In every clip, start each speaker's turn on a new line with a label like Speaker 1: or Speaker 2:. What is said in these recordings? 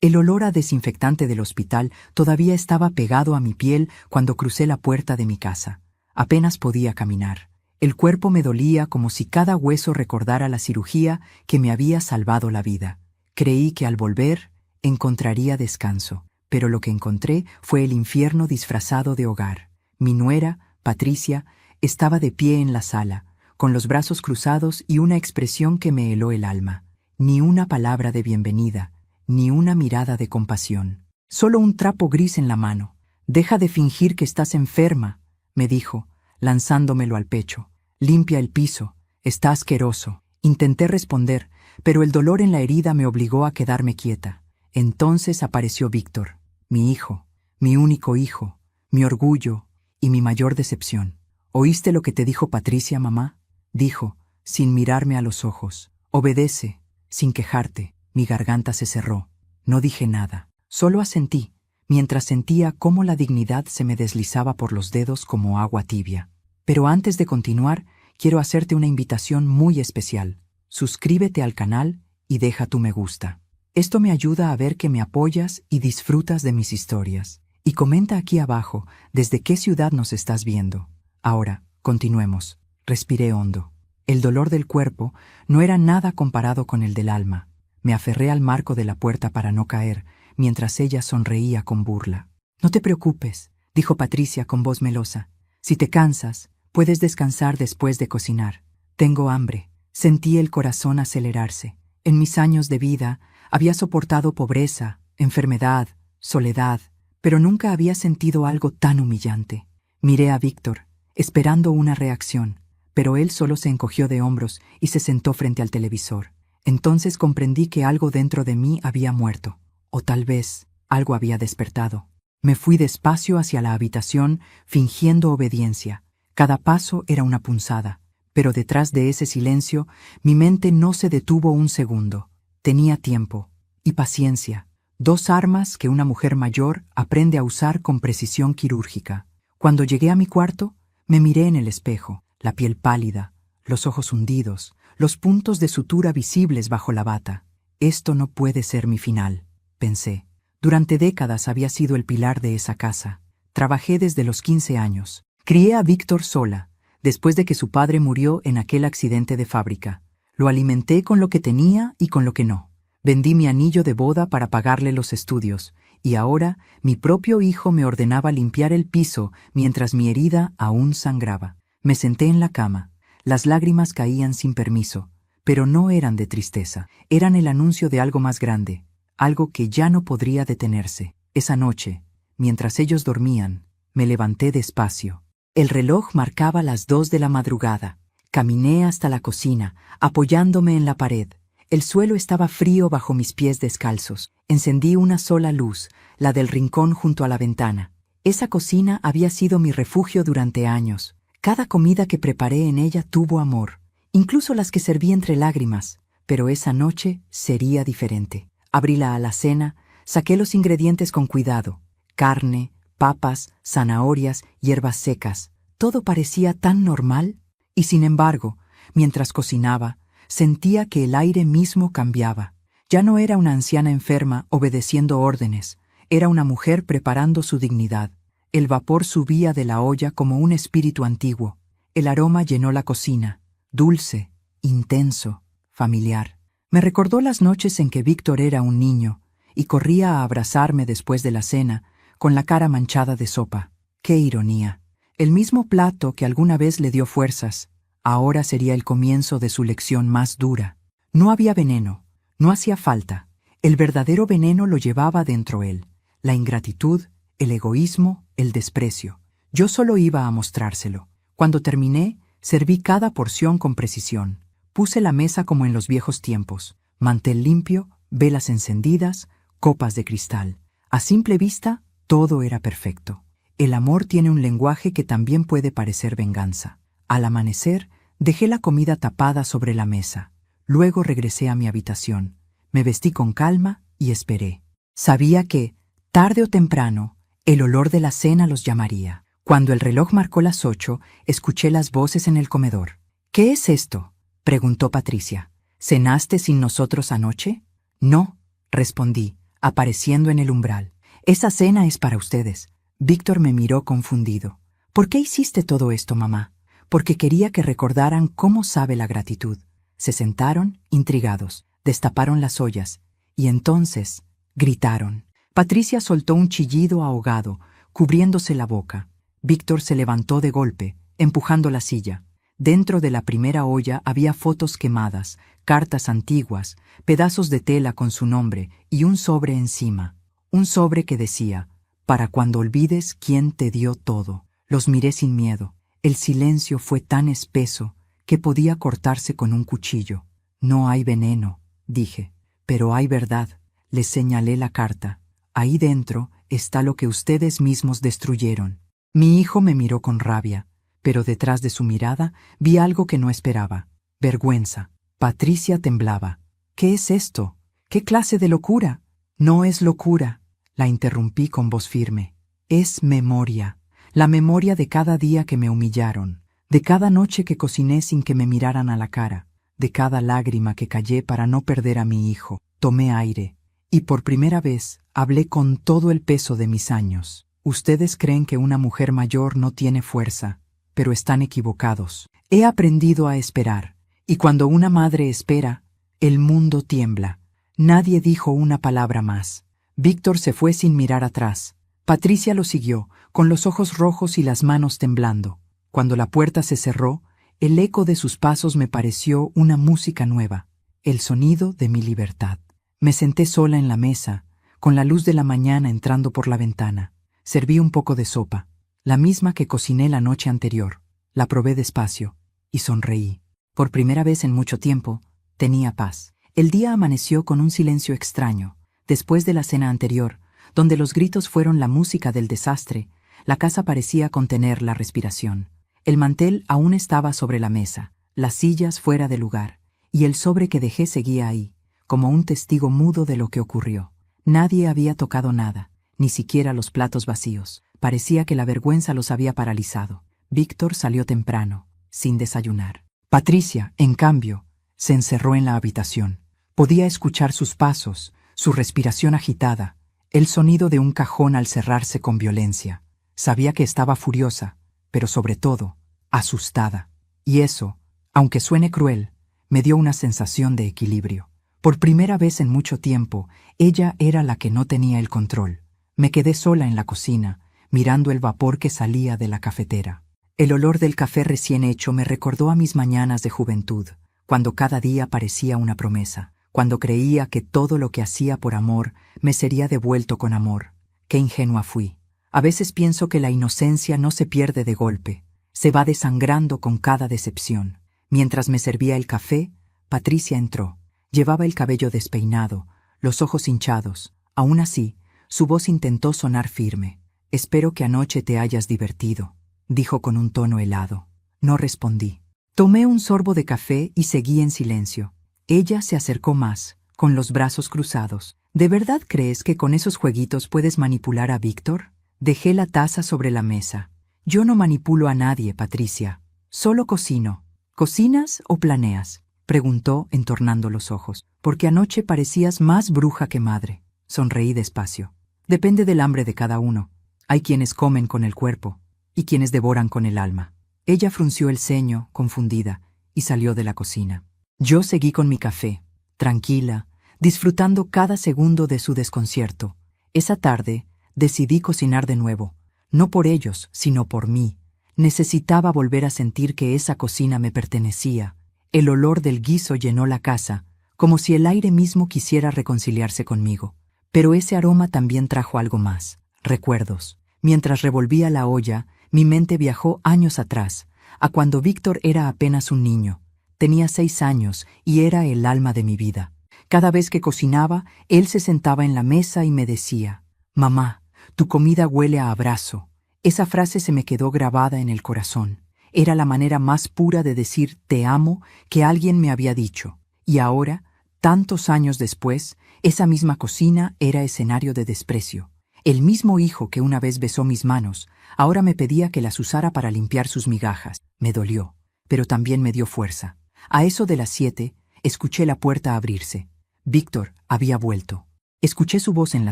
Speaker 1: El olor a desinfectante del hospital todavía estaba pegado a mi piel cuando crucé la puerta de mi casa. Apenas podía caminar. El cuerpo me dolía como si cada hueso recordara la cirugía que me había salvado la vida. Creí que al volver encontraría descanso, pero lo que encontré fue el infierno disfrazado de hogar. Mi nuera, Patricia, estaba de pie en la sala, con los brazos cruzados y una expresión que me heló el alma. Ni una palabra de bienvenida, ni una mirada de compasión. Solo un trapo gris en la mano. «Deja de fingir que estás enferma», me dijo, lanzándomelo al pecho. «Limpia el piso. Está asqueroso». Intenté responder, pero el dolor en la herida me obligó a quedarme quieta. Entonces apareció Víctor, mi hijo, mi único hijo, mi orgullo y mi mayor decepción. «¿Oíste lo que te dijo Patricia, mamá?», dijo, sin mirarme a los ojos. «Obedece, sin quejarte». Mi garganta se cerró. No dije nada. Solo asentí, mientras sentía cómo la dignidad se me deslizaba por los dedos como agua tibia. Pero antes de continuar, quiero hacerte una invitación muy especial. Suscríbete al canal y deja tu me gusta. Esto me ayuda a ver que me apoyas y disfrutas de mis historias. Y comenta aquí abajo desde qué ciudad nos estás viendo. Ahora, continuemos. Respiré hondo. El dolor del cuerpo no era nada comparado con el del alma. Me aferré al marco de la puerta para no caer, mientras ella sonreía con burla. «No te preocupes», dijo Patricia con voz melosa. «Si te cansas, puedes descansar después de cocinar. Tengo hambre». Sentí el corazón acelerarse. En mis años de vida había soportado pobreza, enfermedad, soledad, pero nunca había sentido algo tan humillante. Miré a Víctor, esperando una reacción, pero él solo se encogió de hombros y se sentó frente al televisor. Entonces comprendí que algo dentro de mí había muerto, o tal vez algo había despertado. Me fui despacio hacia la habitación, fingiendo obediencia. Cada paso era una punzada, pero detrás de ese silencio, mi mente no se detuvo un segundo. Tenía tiempo y paciencia, dos armas que una mujer mayor aprende a usar con precisión quirúrgica. Cuando llegué a mi cuarto, me miré en el espejo, la piel pálida, los ojos hundidos, los puntos de sutura visibles bajo la bata. «Esto no puede ser mi final», pensé. Durante décadas había sido el pilar de esa casa. Trabajé desde los 15 años. Crié a Víctor sola, después de que su padre murió en aquel accidente de fábrica. Lo alimenté con lo que tenía y con lo que no. Vendí mi anillo de boda para pagarle los estudios, y ahora mi propio hijo me ordenaba limpiar el piso mientras mi herida aún sangraba. Me senté en la cama. Las lágrimas caían sin permiso, pero no eran de tristeza. Eran el anuncio de algo más grande, algo que ya no podría detenerse. Esa noche, mientras ellos dormían, me levanté despacio. El reloj marcaba las 2 de la madrugada. Caminé hasta la cocina, apoyándome en la pared. El suelo estaba frío bajo mis pies descalzos. Encendí una sola luz, la del rincón junto a la ventana. Esa cocina había sido mi refugio durante años. Cada comida que preparé en ella tuvo amor, incluso las que serví entre lágrimas, pero esa noche sería diferente. Abrí la alacena, saqué los ingredientes con cuidado: carne, papas, zanahorias, hierbas secas. Todo parecía tan normal, y sin embargo, mientras cocinaba, sentía que el aire mismo cambiaba. Ya no era una anciana enferma obedeciendo órdenes, era una mujer preparando su dignidad. El vapor subía de la olla como un espíritu antiguo. El aroma llenó la cocina, dulce, intenso, familiar. Me recordó las noches en que Víctor era un niño y corría a abrazarme después de la cena, con la cara manchada de sopa. ¡Qué ironía! El mismo plato que alguna vez le dio fuerzas, ahora sería el comienzo de su lección más dura. No había veneno, no hacía falta. El verdadero veneno lo llevaba dentro él: la ingratitud, el egoísmo, el desprecio. Yo solo iba a mostrárselo. Cuando terminé, serví cada porción con precisión. Puse la mesa como en los viejos tiempos: mantel limpio, velas encendidas, copas de cristal. A simple vista, todo era perfecto. El amor tiene un lenguaje que también puede parecer venganza. Al amanecer, dejé la comida tapada sobre la mesa. Luego regresé a mi habitación. Me vestí con calma y esperé. Sabía que, tarde o temprano, el olor de la cena los llamaría. Cuando el reloj marcó las 8, escuché las voces en el comedor. «¿Qué es esto?», preguntó Patricia. «¿Cenaste sin nosotros anoche?». «No», respondí, apareciendo en el umbral. Esa cena es para ustedes. Víctor me miró confundido. ¿Por qué hiciste todo esto, mamá? Porque quería que recordaran cómo sabe la gratitud. Se sentaron, intrigados, destaparon las ollas, y entonces gritaron. Patricia soltó un chillido ahogado, cubriéndose la boca. Víctor se levantó de golpe, empujando la silla. Dentro de la primera olla había fotos quemadas, cartas antiguas, pedazos de tela con su nombre y un sobre encima. Un sobre que decía, para cuando olvides quién te dio todo. Los miré sin miedo. El silencio fue tan espeso que podía cortarse con un cuchillo. No hay veneno, dije, pero hay verdad. Les señalé la carta. Ahí dentro está lo que ustedes mismos destruyeron. Mi hijo me miró con rabia, pero detrás de su mirada vi algo que no esperaba. Vergüenza. Patricia temblaba. ¿Qué es esto? ¿Qué clase de locura? No es locura, la interrumpí con voz firme. Es memoria. La memoria de cada día que me humillaron, de cada noche que cociné sin que me miraran a la cara, de cada lágrima que callé para no perder a mi hijo. Tomé aire, y por primera vez hablé con todo el peso de mis años. Ustedes creen que una mujer mayor no tiene fuerza, pero están equivocados. He aprendido a esperar, y cuando una madre espera, el mundo tiembla. Nadie dijo una palabra más. Víctor se fue sin mirar atrás. Patricia lo siguió, con los ojos rojos y las manos temblando. Cuando la puerta se cerró, el eco de sus pasos me pareció una música nueva, el sonido de mi libertad. Me senté sola en la mesa, con la luz de la mañana entrando por la ventana. Serví un poco de sopa, la misma que cociné la noche anterior. La probé despacio y sonreí. Por primera vez en mucho tiempo, tenía paz. El día amaneció con un silencio extraño. Después de la cena anterior, donde los gritos fueron la música del desastre, la casa parecía contener la respiración. El mantel aún estaba sobre la mesa, las sillas fuera de lugar, y el sobre que dejé seguía ahí, como un testigo mudo de lo que ocurrió. Nadie había tocado nada, ni siquiera los platos vacíos. Parecía que la vergüenza los había paralizado. Víctor salió temprano, sin desayunar. Patricia, en cambio, se encerró en la habitación. Podía escuchar sus pasos, su respiración agitada, el sonido de un cajón al cerrarse con violencia. Sabía que estaba furiosa, pero sobre todo, asustada. Y eso, aunque suene cruel, me dio una sensación de equilibrio. Por primera vez en mucho tiempo, ella era la que no tenía el control. Me quedé sola en la cocina, mirando el vapor que salía de la cafetera. El olor del café recién hecho me recordó a mis mañanas de juventud, cuando cada día parecía una promesa, cuando creía que todo lo que hacía por amor me sería devuelto con amor. Qué ingenua fui. A veces pienso que la inocencia no se pierde de golpe, se va desangrando con cada decepción. Mientras me servía el café, Patricia entró. Llevaba el cabello despeinado, los ojos hinchados. Aún así, su voz intentó sonar firme. «Espero que anoche te hayas divertido», dijo con un tono helado. No respondí. Tomé un sorbo de café y seguí en silencio. Ella se acercó más, con los brazos cruzados. ¿De verdad crees que con esos jueguitos puedes manipular a Víctor? Dejé la taza sobre la mesa. Yo no manipulo a nadie, Patricia. Solo cocino. ¿Cocinas o planeas?, preguntó, entornando los ojos. Porque anoche parecías más bruja que madre. Sonreí despacio. Depende del hambre de cada uno. Hay quienes comen con el cuerpo y quienes devoran con el alma. Ella frunció el ceño, confundida, y salió de la cocina. Yo seguí con mi café, tranquila, disfrutando cada segundo de su desconcierto. Esa tarde decidí cocinar de nuevo, no por ellos, sino por mí. Necesitaba volver a sentir que esa cocina me pertenecía. El olor del guiso llenó la casa, como si el aire mismo quisiera reconciliarse conmigo. Pero ese aroma también trajo algo más, recuerdos. Mientras revolvía la olla, mi mente viajó años atrás, a cuando Víctor era apenas un niño. Tenía 6 años y era el alma de mi vida. Cada vez que cocinaba, él se sentaba en la mesa y me decía, «Mamá, tu comida huele a abrazo». Esa frase se me quedó grabada en el corazón. Era la manera más pura de decir «te amo» que alguien me había dicho. Y ahora, tantos años después, esa misma cocina era escenario de desprecio. El mismo hijo que una vez besó mis manos, ahora me pedía que las usara para limpiar sus migajas. Me dolió, pero también me dio fuerza. A eso de las 7, escuché la puerta abrirse. Víctor había vuelto. Escuché su voz en la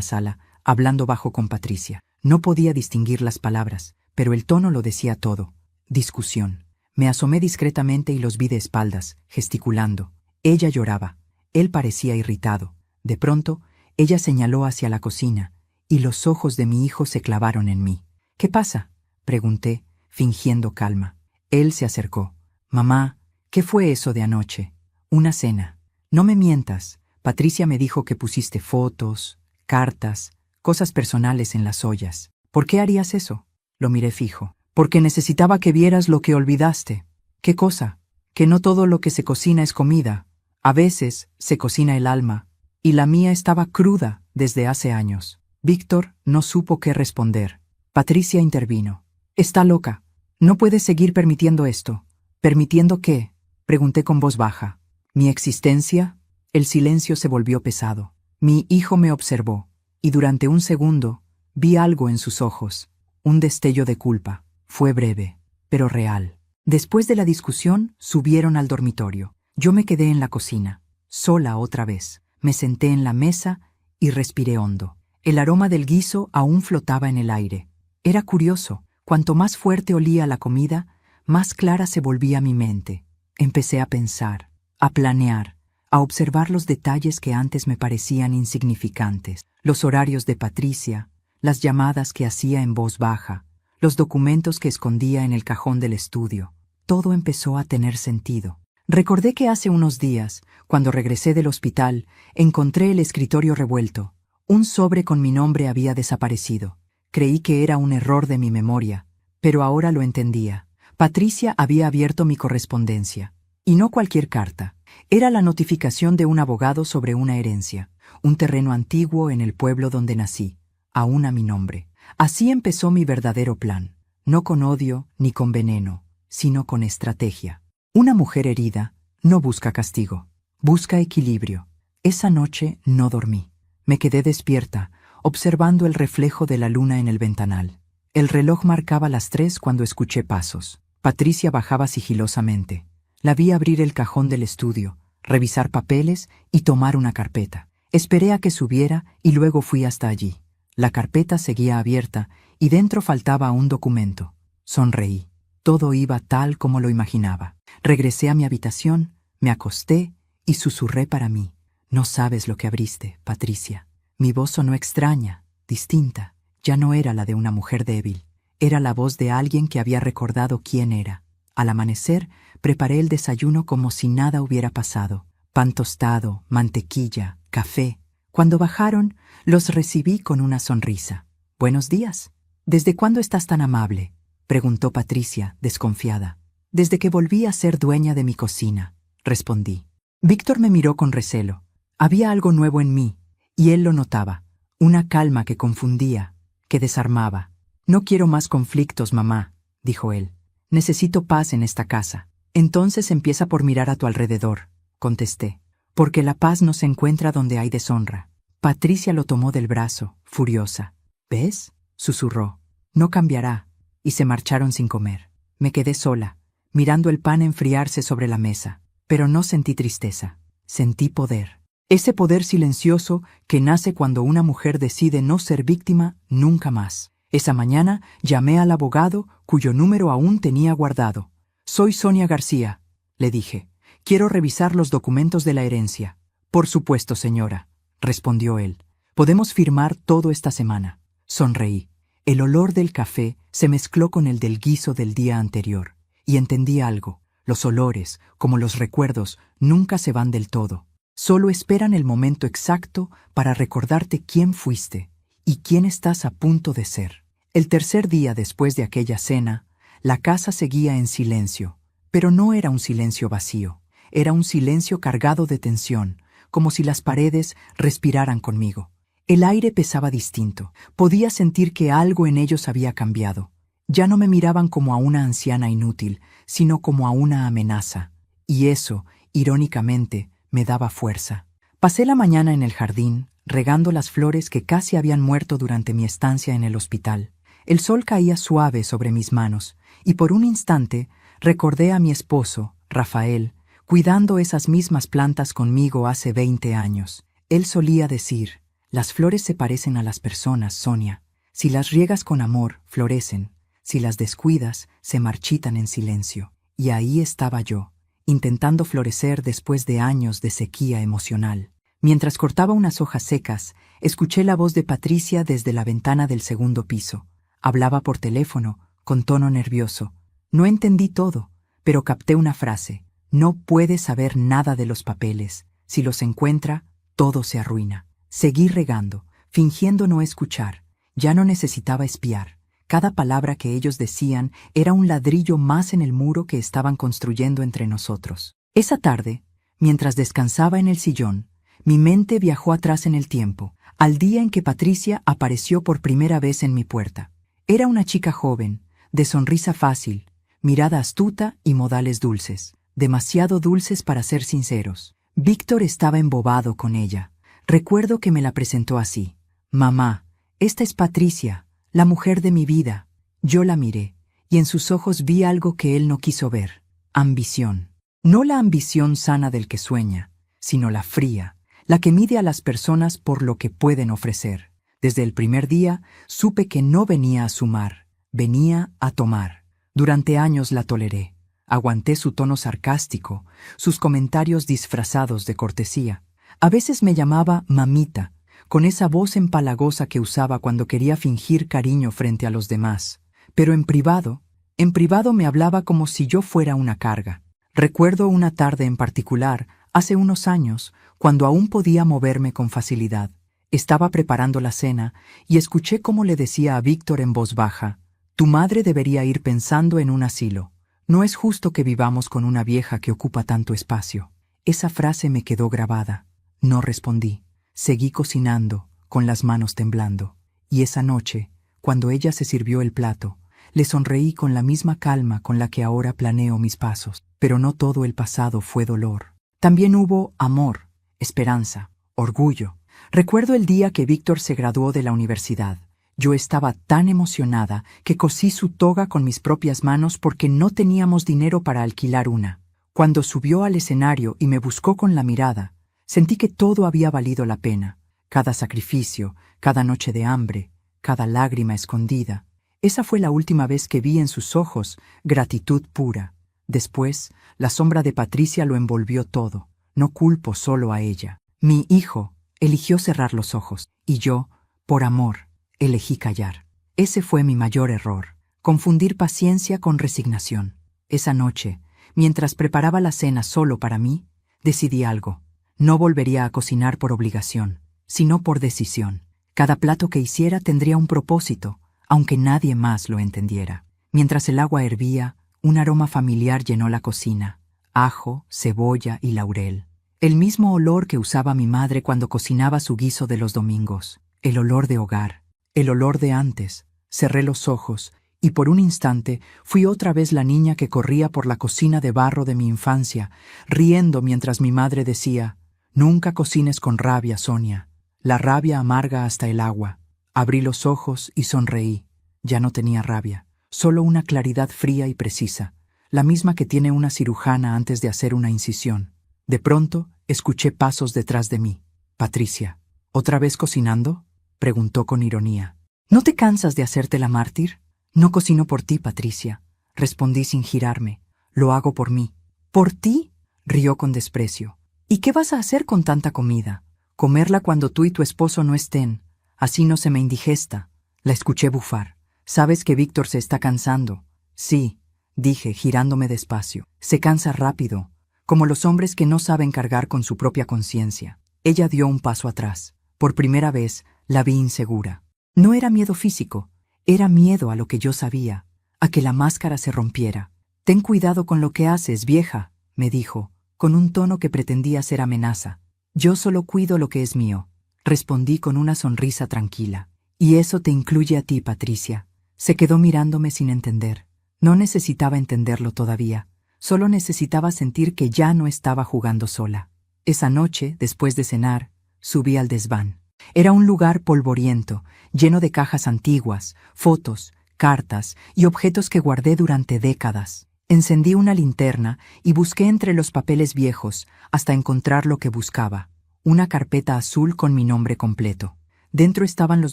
Speaker 1: sala, hablando bajo con Patricia. No podía distinguir las palabras, pero el tono lo decía todo. Discusión. Me asomé discretamente y los vi de espaldas, gesticulando. Ella lloraba. Él parecía irritado. De pronto, ella señaló hacia la cocina, y los ojos de mi hijo se clavaron en mí. «¿Qué pasa?», pregunté, fingiendo calma. Él se acercó. «Mamá, ¿qué fue eso de anoche?». «Una cena». «No me mientas. Patricia me dijo que pusiste fotos, cartas, cosas personales en las ollas. ¿Por qué harías eso?». Lo miré fijo. «Porque necesitaba que vieras lo que olvidaste». «¿Qué cosa?». «Que no todo lo que se cocina es comida. A veces se cocina el alma, y la mía estaba cruda desde hace años». Víctor no supo qué responder. Patricia intervino. «Está loca. No puedes seguir permitiendo esto». «¿Permitiendo qué?», pregunté con voz baja. «¿Mi existencia?». El silencio se volvió pesado. Mi hijo me observó, y durante un segundo vi algo en sus ojos, un destello de culpa. Fue breve, pero real. Después de la discusión, subieron al dormitorio. Yo me quedé en la cocina, sola otra vez. Me senté en la mesa y respiré hondo. El aroma del guiso aún flotaba en el aire. Era curioso. Cuanto más fuerte olía la comida, más clara se volvía mi mente. Empecé a pensar, a planear, a observar los detalles que antes me parecían insignificantes, los horarios de Patricia, las llamadas que hacía en voz baja, los documentos que escondía en el cajón del estudio. Todo empezó a tener sentido. Recordé que hace unos días, cuando regresé del hospital, encontré el escritorio revuelto. Un sobre con mi nombre había desaparecido. Creí que era un error de mi memoria, pero ahora lo entendía. Patricia había abierto mi correspondencia. Y no cualquier carta. Era la notificación de un abogado sobre una herencia, un terreno antiguo en el pueblo donde nací, aún a mi nombre. Así empezó mi verdadero plan, no con odio ni con veneno, sino con estrategia. Una mujer herida no busca castigo, busca equilibrio. Esa noche no dormí. Me quedé despierta, observando el reflejo de la luna en el ventanal. El reloj marcaba las 3 cuando escuché pasos. Patricia bajaba sigilosamente. La vi abrir el cajón del estudio, revisar papeles y tomar una carpeta. Esperé a que subiera y luego fui hasta allí. La carpeta seguía abierta y dentro faltaba un documento. Sonreí. Todo iba tal como lo imaginaba. Regresé a mi habitación, me acosté y susurré para mí. «No sabes lo que abriste, Patricia». Mi voz sonó extraña, distinta. Ya no era la de una mujer débil. Era la voz de alguien que había recordado quién era. Al amanecer, preparé el desayuno como si nada hubiera pasado. Pan tostado, mantequilla, café. Cuando bajaron, los recibí con una sonrisa. «Buenos días». «¿Desde cuándo estás tan amable?», preguntó Patricia, desconfiada. «Desde que volví a ser dueña de mi cocina», respondí. Víctor me miró con recelo. Había algo nuevo en mí, y él lo notaba. Una calma que confundía, que desarmaba. «No quiero más conflictos, mamá», dijo él. «Necesito paz en esta casa». «Entonces empieza por mirar a tu alrededor», contesté. «Porque la paz no se encuentra donde hay deshonra». Patricia lo tomó del brazo, furiosa. «¿Ves?», susurró. «No cambiará». Y se marcharon sin comer. Me quedé sola, mirando el pan enfriarse sobre la mesa. Pero no sentí tristeza. Sentí poder. Ese poder silencioso que nace cuando una mujer decide no ser víctima nunca más. Esa mañana llamé al abogado cuyo número aún tenía guardado. «Soy Sonia García», le dije. «Quiero revisar los documentos de la herencia». «Por supuesto, señora», respondió él. «Podemos firmar todo esta semana». Sonreí. El olor del café se mezcló con el del guiso del día anterior, y entendí algo. Los olores, como los recuerdos, nunca se van del todo. Solo esperan el momento exacto para recordarte quién fuiste y quién estás a punto de ser. El tercer día después de aquella cena, la casa seguía en silencio, pero no era un silencio vacío. Era un silencio cargado de tensión, como si las paredes respiraran conmigo. El aire pesaba distinto. Podía sentir que algo en ellos había cambiado. Ya no me miraban como a una anciana inútil, sino como a una amenaza. Y eso, irónicamente, me daba fuerza. Pasé la mañana en el jardín, regando las flores que casi habían muerto durante mi estancia en el hospital. El sol caía suave sobre mis manos, y por un instante recordé a mi esposo, Rafael, cuidando esas mismas plantas conmigo hace 20 años. Él solía decir: Las flores se parecen a las personas, Sonia. Si las riegas con amor, florecen. Si las descuidas, se marchitan en silencio. Y ahí estaba yo, intentando florecer después de años de sequía emocional. Mientras cortaba unas hojas secas, escuché la voz de Patricia desde la ventana del segundo piso. Hablaba por teléfono, con tono nervioso. No entendí todo, pero capté una frase. No puede saber nada de los papeles. Si los encuentra, todo se arruina. Seguí regando, fingiendo no escuchar. Ya no necesitaba espiar. Cada palabra que ellos decían era un ladrillo más en el muro que estaban construyendo entre nosotros. Esa tarde, mientras descansaba en el sillón, mi mente viajó atrás en el tiempo, al día en que Patricia apareció por primera vez en mi puerta. Era una chica joven, de sonrisa fácil, mirada astuta y modales dulces, demasiado dulces para ser sinceros. Víctor estaba embobado con ella. Recuerdo que me la presentó así. «Mamá, esta es Patricia, la mujer de mi vida». Yo la miré, y en sus ojos vi algo que él no quiso ver. Ambición. No la ambición sana del que sueña, sino la fría, la que mide a las personas por lo que pueden ofrecer. Desde el primer día supe que no venía a sumar, venía a tomar. Durante años la toleré. Aguanté su tono sarcástico, sus comentarios disfrazados de cortesía. A veces me llamaba mamita, con esa voz empalagosa que usaba cuando quería fingir cariño frente a los demás. Pero en privado me hablaba como si yo fuera una carga. Recuerdo una tarde en particular, hace unos años, cuando aún podía moverme con facilidad. Estaba preparando la cena y escuché cómo le decía a Víctor en voz baja: «Tu madre debería ir pensando en un asilo. No es justo que vivamos con una vieja que ocupa tanto espacio». Esa frase me quedó grabada. No respondí. Seguí cocinando, con las manos temblando. Y esa noche, cuando ella se sirvió el plato, le sonreí con la misma calma con la que ahora planeo mis pasos. Pero no todo el pasado fue dolor. También hubo amor, esperanza, orgullo. Recuerdo el día que Víctor se graduó de la universidad. Yo estaba tan emocionada que cosí su toga con mis propias manos porque no teníamos dinero para alquilar una. Cuando subió al escenario y me buscó con la mirada, sentí que todo había valido la pena. Cada sacrificio, cada noche de hambre, cada lágrima escondida. Esa fue la última vez que vi en sus ojos gratitud pura. Después, la sombra de Patricia lo envolvió todo. No culpo solo a ella. Mi hijo eligió cerrar los ojos, y yo, por amor, elegí callar. Ese fue mi mayor error, confundir paciencia con resignación. Esa noche, mientras preparaba la cena solo para mí, decidí algo. No volvería a cocinar por obligación, sino por decisión. Cada plato que hiciera tendría un propósito, aunque nadie más lo entendiera. Mientras el agua hervía, un aroma familiar llenó la cocina: ajo, cebolla y laurel. El mismo olor que usaba mi madre cuando cocinaba su guiso de los domingos. El olor de hogar, el olor de antes. Cerré los ojos y por un instante fui otra vez la niña que corría por la cocina de barro de mi infancia, riendo mientras mi madre decía: «Nunca cocines con rabia, Sonia. La rabia amarga hasta el agua». Abrí los ojos y sonreí. Ya no tenía rabia, solo una claridad fría y precisa, la misma que tiene una cirujana antes de hacer una incisión. De pronto, escuché pasos detrás de mí. «Patricia, ¿otra vez cocinando?», preguntó con ironía. «¿No te cansas de hacerte la mártir?». «No cocino por ti, Patricia», respondí sin girarme. «Lo hago por mí». «¿Por ti?», rió con desprecio. «¿Y qué vas a hacer con tanta comida?». «Comerla cuando tú y tu esposo no estén. Así no se me indigesta». La escuché bufar. «¿Sabes que Víctor se está cansando?». «Sí», dije, girándome despacio. «Se cansa rápido, como los hombres que no saben cargar con su propia conciencia». Ella dio un paso atrás. Por primera vez la vi insegura. No era miedo físico, era miedo a lo que yo sabía, a que la máscara se rompiera. «Ten cuidado con lo que haces, vieja», me dijo, con un tono que pretendía ser amenaza. «Yo solo cuido lo que es mío», respondí con una sonrisa tranquila. «Y eso te incluye a ti, Patricia». Se quedó mirándome sin entender. No necesitaba entenderlo todavía, solo necesitaba sentir que ya no estaba jugando sola. Esa noche, después de cenar, subí al desván. Era un lugar polvoriento, lleno de cajas antiguas, fotos, cartas y objetos que guardé durante décadas. Encendí una linterna y busqué entre los papeles viejos hasta encontrar lo que buscaba: una carpeta azul con mi nombre completo. Dentro estaban los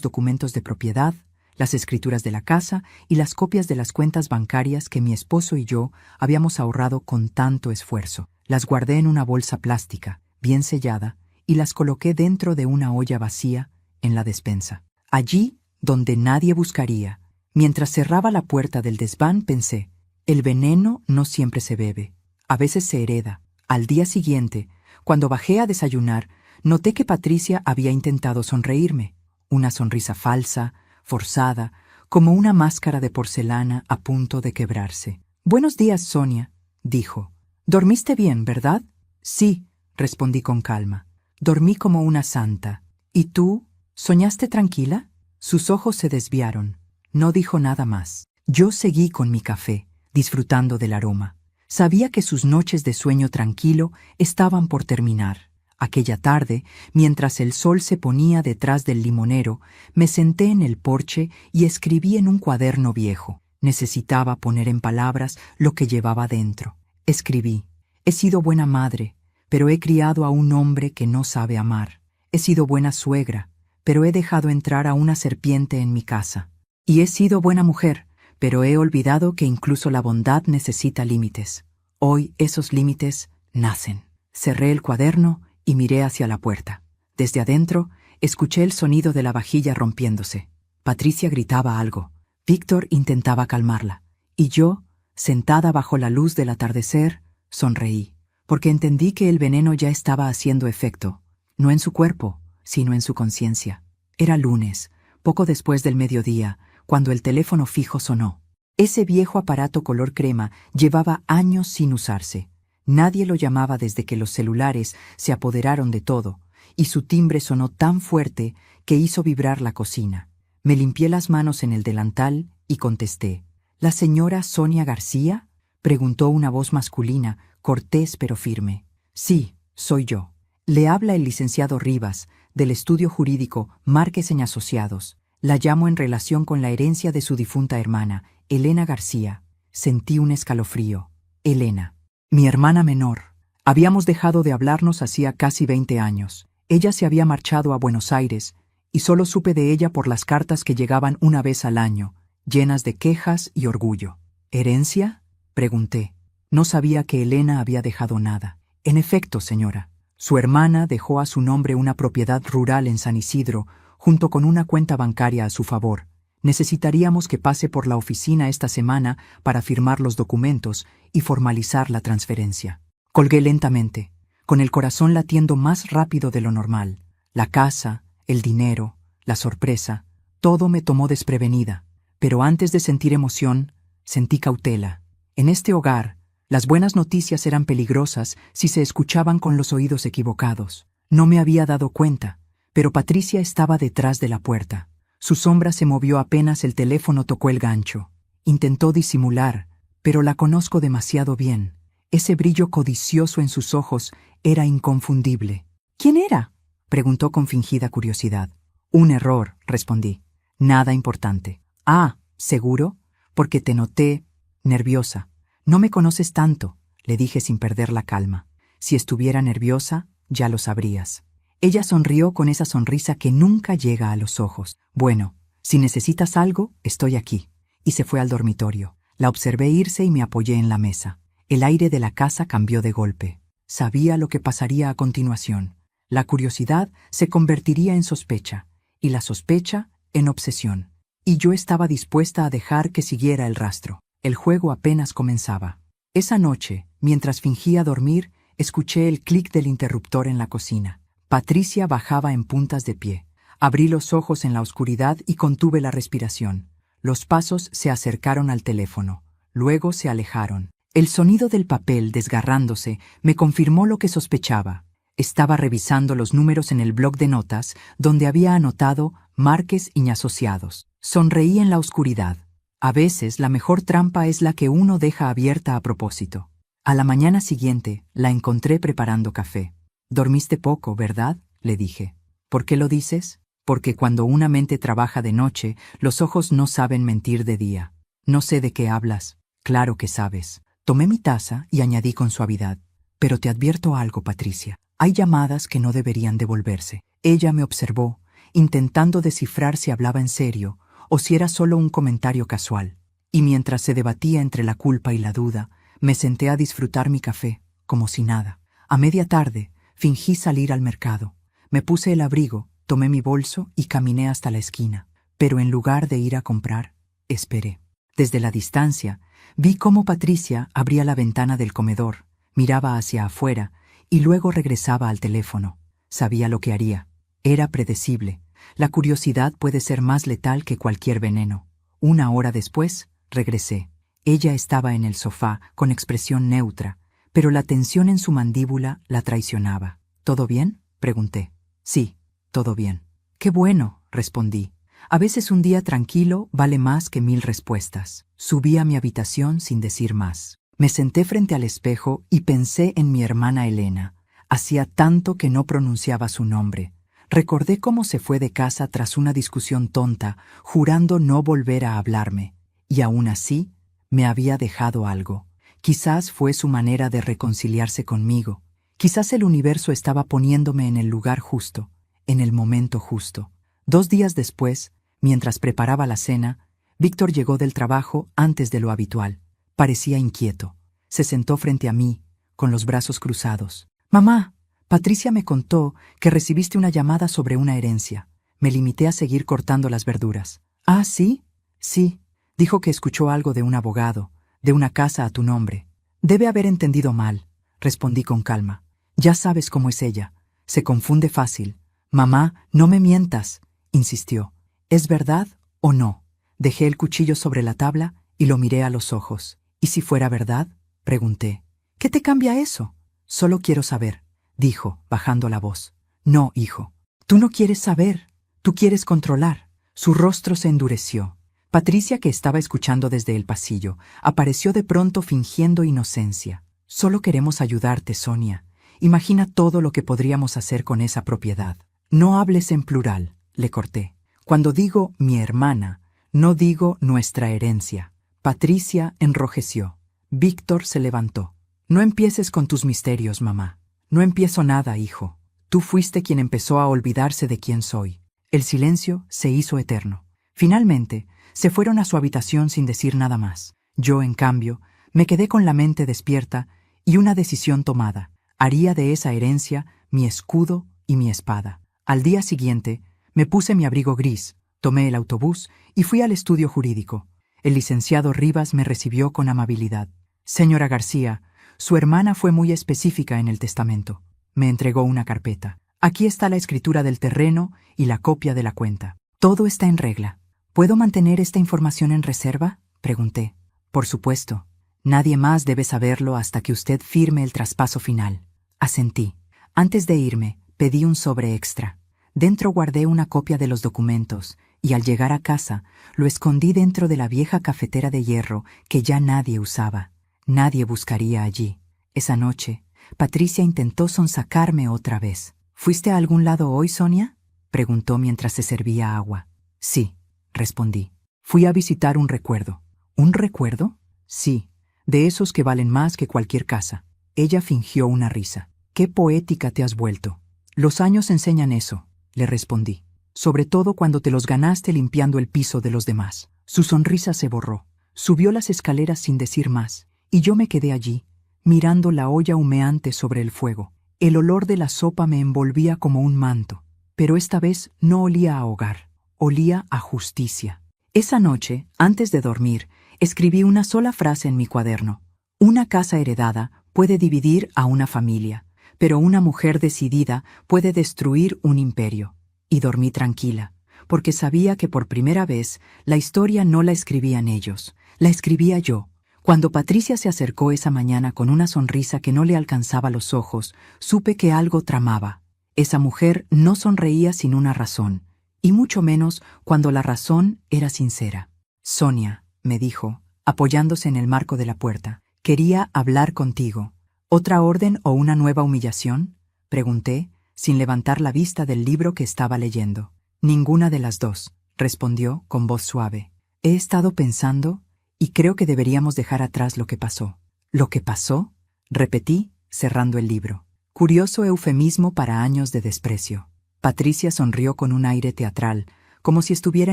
Speaker 1: documentos de propiedad, las escrituras de la casa y las copias de las cuentas bancarias que mi esposo y yo habíamos ahorrado con tanto esfuerzo. Las guardé en una bolsa plástica, bien sellada, y las coloqué dentro de una olla vacía en la despensa. Allí, donde nadie buscaría. Mientras cerraba la puerta del desván pensé, el veneno no siempre se bebe, a veces se hereda. Al día siguiente, cuando bajé a desayunar, noté que Patricia había intentado sonreírme, una sonrisa falsa, forzada, como una máscara de porcelana a punto de quebrarse. «Buenos días, Sonia», dijo. «¿Dormiste bien, verdad?» «Sí», respondí con calma. «Dormí como una santa. ¿Y tú? ¿Soñaste tranquila?» Sus ojos se desviaron. No dijo nada más. Yo seguí con mi café, disfrutando del aroma. Sabía que sus noches de sueño tranquilo estaban por terminar. Aquella tarde, mientras el sol se ponía detrás del limonero, me senté en el porche y escribí en un cuaderno viejo. Necesitaba poner en palabras lo que llevaba dentro. Escribí: «He sido buena madre, pero he criado a un hombre que no sabe amar. He sido buena suegra, pero he dejado entrar a una serpiente en mi casa. Y he sido buena mujer, pero he olvidado que incluso la bondad necesita límites. Hoy esos límites nacen». Cerré el cuaderno y miré hacia la puerta. Desde adentro, escuché el sonido de la vajilla rompiéndose. Patricia gritaba algo. Víctor intentaba calmarla. Y yo, sentada bajo la luz del atardecer, sonreí, porque entendí que el veneno ya estaba haciendo efecto, no en su cuerpo, sino en su conciencia. Era lunes, poco después del mediodía, cuando el teléfono fijo sonó. Ese viejo aparato color crema llevaba años sin usarse. Nadie lo llamaba desde que los celulares se apoderaron de todo, y su timbre sonó tan fuerte que hizo vibrar la cocina. Me limpié las manos en el delantal y contesté. «¿La señora Sonia García?», preguntó una voz masculina, cortés pero firme. «Sí, soy yo. Le habla el licenciado Rivas, del estudio jurídico Márquez y Asociados. La llamo en relación con la herencia de su difunta hermana, Elena García». Sentí un escalofrío. Elena. Mi hermana menor. Habíamos dejado de hablarnos hacía casi 20 años. Ella se había marchado a Buenos Aires, y solo supe de ella por las cartas que llegaban una vez al año, llenas de quejas y orgullo. «¿Herencia?», pregunté. No sabía que Elena había dejado nada. «En efecto, señora. Su hermana dejó a su nombre una propiedad rural en San Isidro, junto con una cuenta bancaria a su favor. Necesitaríamos que pase por la oficina esta semana para firmar los documentos y formalizar la transferencia». Colgué lentamente, con el corazón latiendo más rápido de lo normal. La casa, el dinero, la sorpresa, todo me tomó desprevenida. Pero antes de sentir emoción, sentí cautela. En este hogar, las buenas noticias eran peligrosas si se escuchaban con los oídos equivocados. No me había dado cuenta, pero Patricia estaba detrás de la puerta. Su sombra se movió apenas el teléfono tocó el gancho. Intentó disimular, pero la conozco demasiado bien. Ese brillo codicioso en sus ojos era inconfundible. «¿Quién era?», preguntó con fingida curiosidad. «Un error», respondí. «Nada importante». «Ah, ¿seguro? Porque te noté nerviosa». «No me conoces tanto», le dije sin perder la calma. «Si estuviera nerviosa, ya lo sabrías». Ella sonrió con esa sonrisa que nunca llega a los ojos. «Bueno, si necesitas algo, estoy aquí». Y se fue al dormitorio. La observé irse y me apoyé en la mesa. El aire de la casa cambió de golpe. Sabía lo que pasaría a continuación. La curiosidad se convertiría en sospecha, y la sospecha en obsesión. Y yo estaba dispuesta a dejar que siguiera el rastro. El juego apenas comenzaba. Esa noche, mientras fingía dormir, escuché el clic del interruptor en la cocina. Patricia bajaba en puntas de pie. Abrí los ojos en la oscuridad y contuve la respiración. Los pasos se acercaron al teléfono. Luego se alejaron. El sonido del papel desgarrándose me confirmó lo que sospechaba. Estaba revisando los números en el bloc de notas donde había anotado Márquez y Asociados. Sonreí en la oscuridad. A veces la mejor trampa es la que uno deja abierta a propósito. A la mañana siguiente la encontré preparando café. «Dormiste poco, ¿verdad?», le dije. «¿Por qué lo dices?». «Porque cuando una mente trabaja de noche, los ojos no saben mentir de día». «No sé de qué hablas». «Claro que sabes». Tomé mi taza y añadí con suavidad. «Pero te advierto algo, Patricia. Hay llamadas que no deberían devolverse». Ella me observó, intentando descifrar si hablaba en serio o si era solo un comentario casual. Y mientras se debatía entre la culpa y la duda, me senté a disfrutar mi café, como si nada. A media tarde, fingí salir al mercado. Me puse el abrigo, tomé mi bolso y caminé hasta la esquina. Pero en lugar de ir a comprar, esperé. Desde la distancia, vi cómo Patricia abría la ventana del comedor, miraba hacia afuera y luego regresaba al teléfono. Sabía lo que haría. Era predecible. La curiosidad puede ser más letal que cualquier veneno. Una hora después, regresé. Ella estaba en el sofá, con expresión neutra, pero la tensión en su mandíbula la traicionaba. ¿Todo bien?, pregunté. Sí, todo bien. Qué bueno, respondí. A veces un día tranquilo vale más que 1000 respuestas. Subí a mi habitación sin decir más. Me senté frente al espejo y pensé en mi hermana Elena. Hacía tanto que no pronunciaba su nombre. Recordé cómo se fue de casa tras una discusión tonta, jurando no volver a hablarme. Y aún así, me había dejado algo. Quizás fue su manera de reconciliarse conmigo. Quizás el universo estaba poniéndome en el lugar justo, en el momento justo. 2 días después, mientras preparaba la cena, Víctor llegó del trabajo antes de lo habitual. Parecía inquieto. Se sentó frente a mí, con los brazos cruzados. «Mamá, Patricia me contó que recibiste una llamada sobre una herencia». Me limité a seguir cortando las verduras. «¿Ah, sí?» «Sí. Dijo que escuchó algo de un abogado, de una casa a tu nombre». «Debe haber entendido mal», respondí con calma. «Ya sabes cómo es ella. Se confunde fácil». «Mamá, no me mientas», insistió. «¿Es verdad o no?» Dejé el cuchillo sobre la tabla y lo miré a los ojos. «¿Y si fuera verdad?», pregunté. «¿Qué te cambia eso?» «Solo quiero saber», dijo, bajando la voz. «No, hijo. Tú no quieres saber. Tú quieres controlar». Su rostro se endureció. Patricia, que estaba escuchando desde el pasillo, apareció de pronto fingiendo inocencia. «Solo queremos ayudarte, Sonia. Imagina todo lo que podríamos hacer con esa propiedad». «No hables en plural», le corté. «Cuando digo mi hermana, no digo nuestra herencia». Patricia enrojeció. Víctor se levantó. «No empieces con tus misterios, mamá». «No empiezo nada, hijo. Tú fuiste quien empezó a olvidarse de quién soy». El silencio se hizo eterno. Finalmente, se fueron a su habitación sin decir nada más. Yo, en cambio, me quedé con la mente despierta y una decisión tomada. Haría de esa herencia mi escudo y mi espada. Al día siguiente, me puse mi abrigo gris, tomé el autobús y fui al estudio jurídico. El licenciado Rivas me recibió con amabilidad. «Señora García, su hermana fue muy específica en el testamento». Me entregó una carpeta. «Aquí está la escritura del terreno y la copia de la cuenta. Todo está en regla». «¿Puedo mantener esta información en reserva?», pregunté. «Por supuesto. Nadie más debe saberlo hasta que usted firme el traspaso final». Asentí. Antes de irme, pedí un sobre extra. Dentro guardé una copia de los documentos y al llegar a casa lo escondí dentro de la vieja cafetera de hierro que ya nadie usaba. Nadie buscaría allí. Esa noche, Patricia intentó sonsacarme otra vez. «¿Fuiste a algún lado hoy, Sonia?», preguntó mientras se servía agua. «Sí», respondí. «Fui a visitar un recuerdo». «¿Un recuerdo?». «Sí, de esos que valen más que cualquier casa». Ella fingió una risa. «Qué poética te has vuelto». «Los años enseñan eso», le respondí. «Sobre todo cuando te los ganaste limpiando el piso de los demás». Su sonrisa se borró. Subió las escaleras sin decir más, y yo me quedé allí, mirando la olla humeante sobre el fuego. El olor de la sopa me envolvía como un manto, pero esta vez no olía a hogar, olía a justicia. Esa noche, antes de dormir, escribí una sola frase en mi cuaderno. Una casa heredada puede dividir a una familia, pero una mujer decidida puede destruir un imperio. Y dormí tranquila, porque sabía que por primera vez la historia no la escribían ellos, la escribía yo. Cuando Patricia se acercó esa mañana con una sonrisa que no le alcanzaba los ojos, supe que algo tramaba. Esa mujer no sonreía sin una razón, y mucho menos cuando la razón era sincera. «Sonia», me dijo, apoyándose en el marco de la puerta, «quería hablar contigo». «¿Otra orden o una nueva humillación?», pregunté, sin levantar la vista del libro que estaba leyendo. «Ninguna de las dos», respondió con voz suave. «He estado pensando y creo que deberíamos dejar atrás lo que pasó». «¿Lo que pasó?», repetí, cerrando el libro. Curioso eufemismo para años de desprecio. Patricia sonrió con un aire teatral, como si estuviera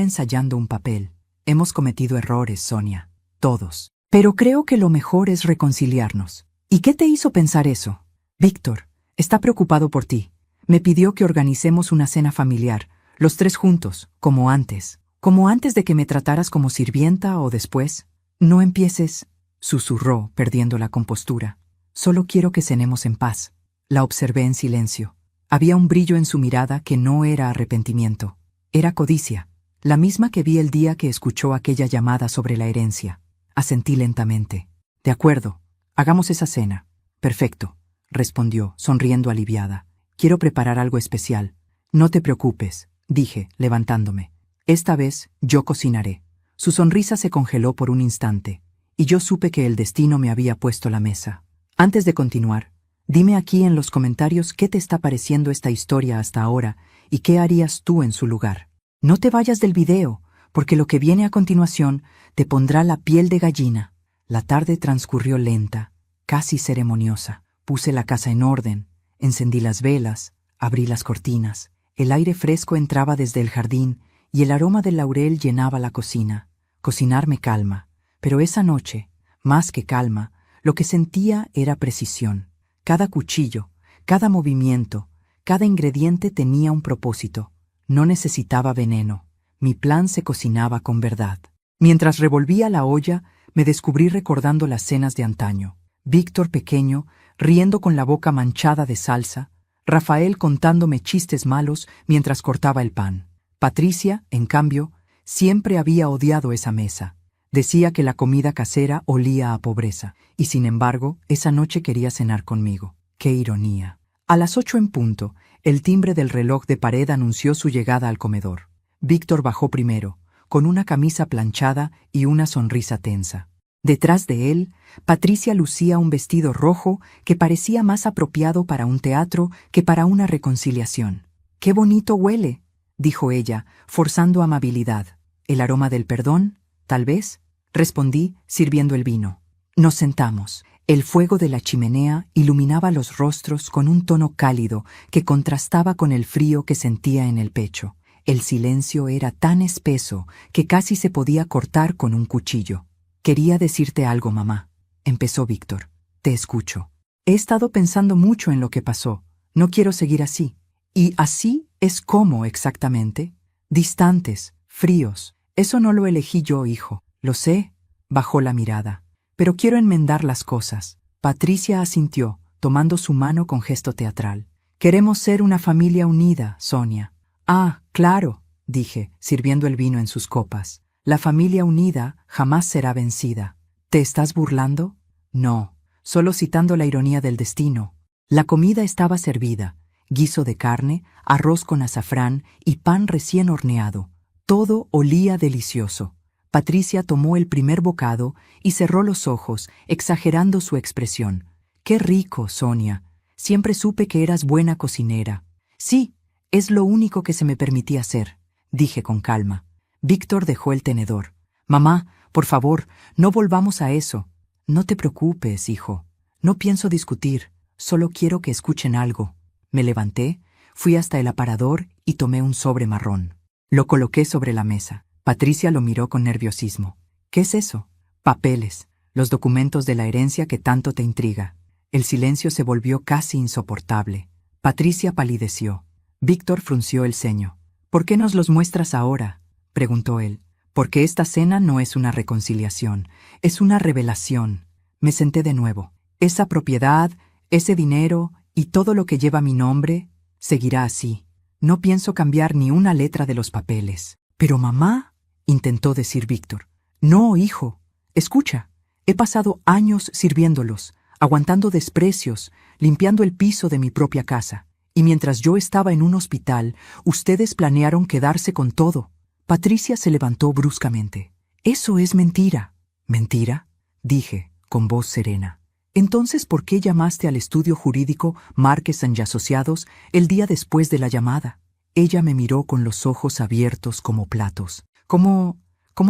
Speaker 1: ensayando un papel. Hemos cometido errores, Sonia. Todos. Pero creo que lo mejor es reconciliarnos. ¿Y qué te hizo pensar eso? Víctor, está preocupado por ti. Me pidió que organicemos una cena familiar, los tres juntos, como antes. Como antes de que me trataras como sirvienta o después. No empieces, susurró, perdiendo la compostura. Solo quiero que cenemos en paz. La observé en silencio. Había un brillo en su mirada que no era arrepentimiento. Era codicia, la misma que vi el día que escuchó aquella llamada sobre la herencia. Asentí lentamente. De acuerdo, hagamos esa cena. Perfecto, respondió, sonriendo aliviada. Quiero preparar algo especial. No te preocupes, dije, levantándome. Esta vez yo cocinaré. Su sonrisa se congeló por un instante, y yo supe que el destino me había puesto la mesa. Antes de continuar, dime aquí en los comentarios qué te está pareciendo esta historia hasta ahora y qué harías tú en su lugar. No te vayas del video, porque lo que viene a continuación te pondrá la piel de gallina. La tarde transcurrió lenta, casi ceremoniosa. Puse la casa en orden, encendí las velas, abrí las cortinas. El aire fresco entraba desde el jardín y el aroma del laurel llenaba la cocina. Cocinar me calma, pero esa noche, más que calma, lo que sentía era precisión. Cada cuchillo, cada movimiento, cada ingrediente tenía un propósito. No necesitaba veneno. Mi plan se cocinaba con verdad. Mientras revolvía la olla, me descubrí recordando las cenas de antaño. Víctor pequeño, riendo con la boca manchada de salsa, Rafael contándome chistes malos mientras cortaba el pan. Patricia, en cambio, siempre había odiado esa mesa. Decía que la comida casera olía a pobreza, y sin embargo, esa noche quería cenar conmigo. ¡Qué ironía! A las 8 en punto, el timbre del reloj de pared anunció su llegada al comedor. Víctor bajó primero, con una camisa planchada y una sonrisa tensa. Detrás de él, Patricia lucía un vestido rojo que parecía más apropiado para un teatro que para una reconciliación. «¡Qué bonito huele!», dijo ella, forzando amabilidad. «¿El aroma del perdón, tal vez?», respondí, sirviendo el vino. Nos sentamos. El fuego de la chimenea iluminaba los rostros con un tono cálido que contrastaba con el frío que sentía en el pecho. El silencio era tan espeso que casi se podía cortar con un cuchillo. «Quería decirte algo, mamá», empezó Víctor. «Te escucho. He estado pensando mucho en lo que pasó. No quiero seguir así». «¿Y así es cómo exactamente?» «Distantes, fríos. Eso no lo elegí yo, hijo. Lo sé», bajó la mirada. «Pero quiero enmendar las cosas». Patricia asintió, tomando su mano con gesto teatral. «Queremos ser una familia unida, Sonia». «Ah, claro», dije, sirviendo el vino en sus copas. «La familia unida jamás será vencida». «¿Te estás burlando?» «No, solo citando la ironía del destino». La comida estaba servida. Guiso de carne, arroz con azafrán y pan recién horneado. Todo olía delicioso. Patricia tomó el primer bocado y cerró los ojos, exagerando su expresión. «¡Qué rico, Sonia! Siempre supe que eras buena cocinera». «Sí, es lo único que se me permitía hacer», dije con calma. Víctor dejó el tenedor. «Mamá, por favor, no volvamos a eso». «No te preocupes, hijo. No pienso discutir. Solo quiero que escuchen algo». Me levanté, fui hasta el aparador y tomé un sobre marrón. Lo coloqué sobre la mesa. Patricia lo miró con nerviosismo. «¿Qué es eso?» «Papeles, los documentos de la herencia que tanto te intriga». El silencio se volvió casi insoportable. Patricia palideció. Víctor frunció el ceño. «¿Por qué nos los muestras ahora?», preguntó él. «Porque esta cena no es una reconciliación, es una revelación». Me senté de nuevo. «Esa propiedad, ese dinero y todo lo que lleva mi nombre, seguirá así. No pienso cambiar ni una letra de los papeles». «Pero mamá», intentó decir Víctor. «No, hijo. Escucha. He pasado años sirviéndolos, aguantando desprecios, limpiando el piso de mi propia casa. Y mientras yo estaba en un hospital, ustedes planearon quedarse con todo». Patricia se levantó bruscamente. «Eso es mentira». «¿Mentira?», dije, con voz serena. «Entonces, ¿por qué llamaste al estudio jurídico Márquez y Asociados el día después de la llamada?». Ella me miró con los ojos abiertos como platos. ¿Cómo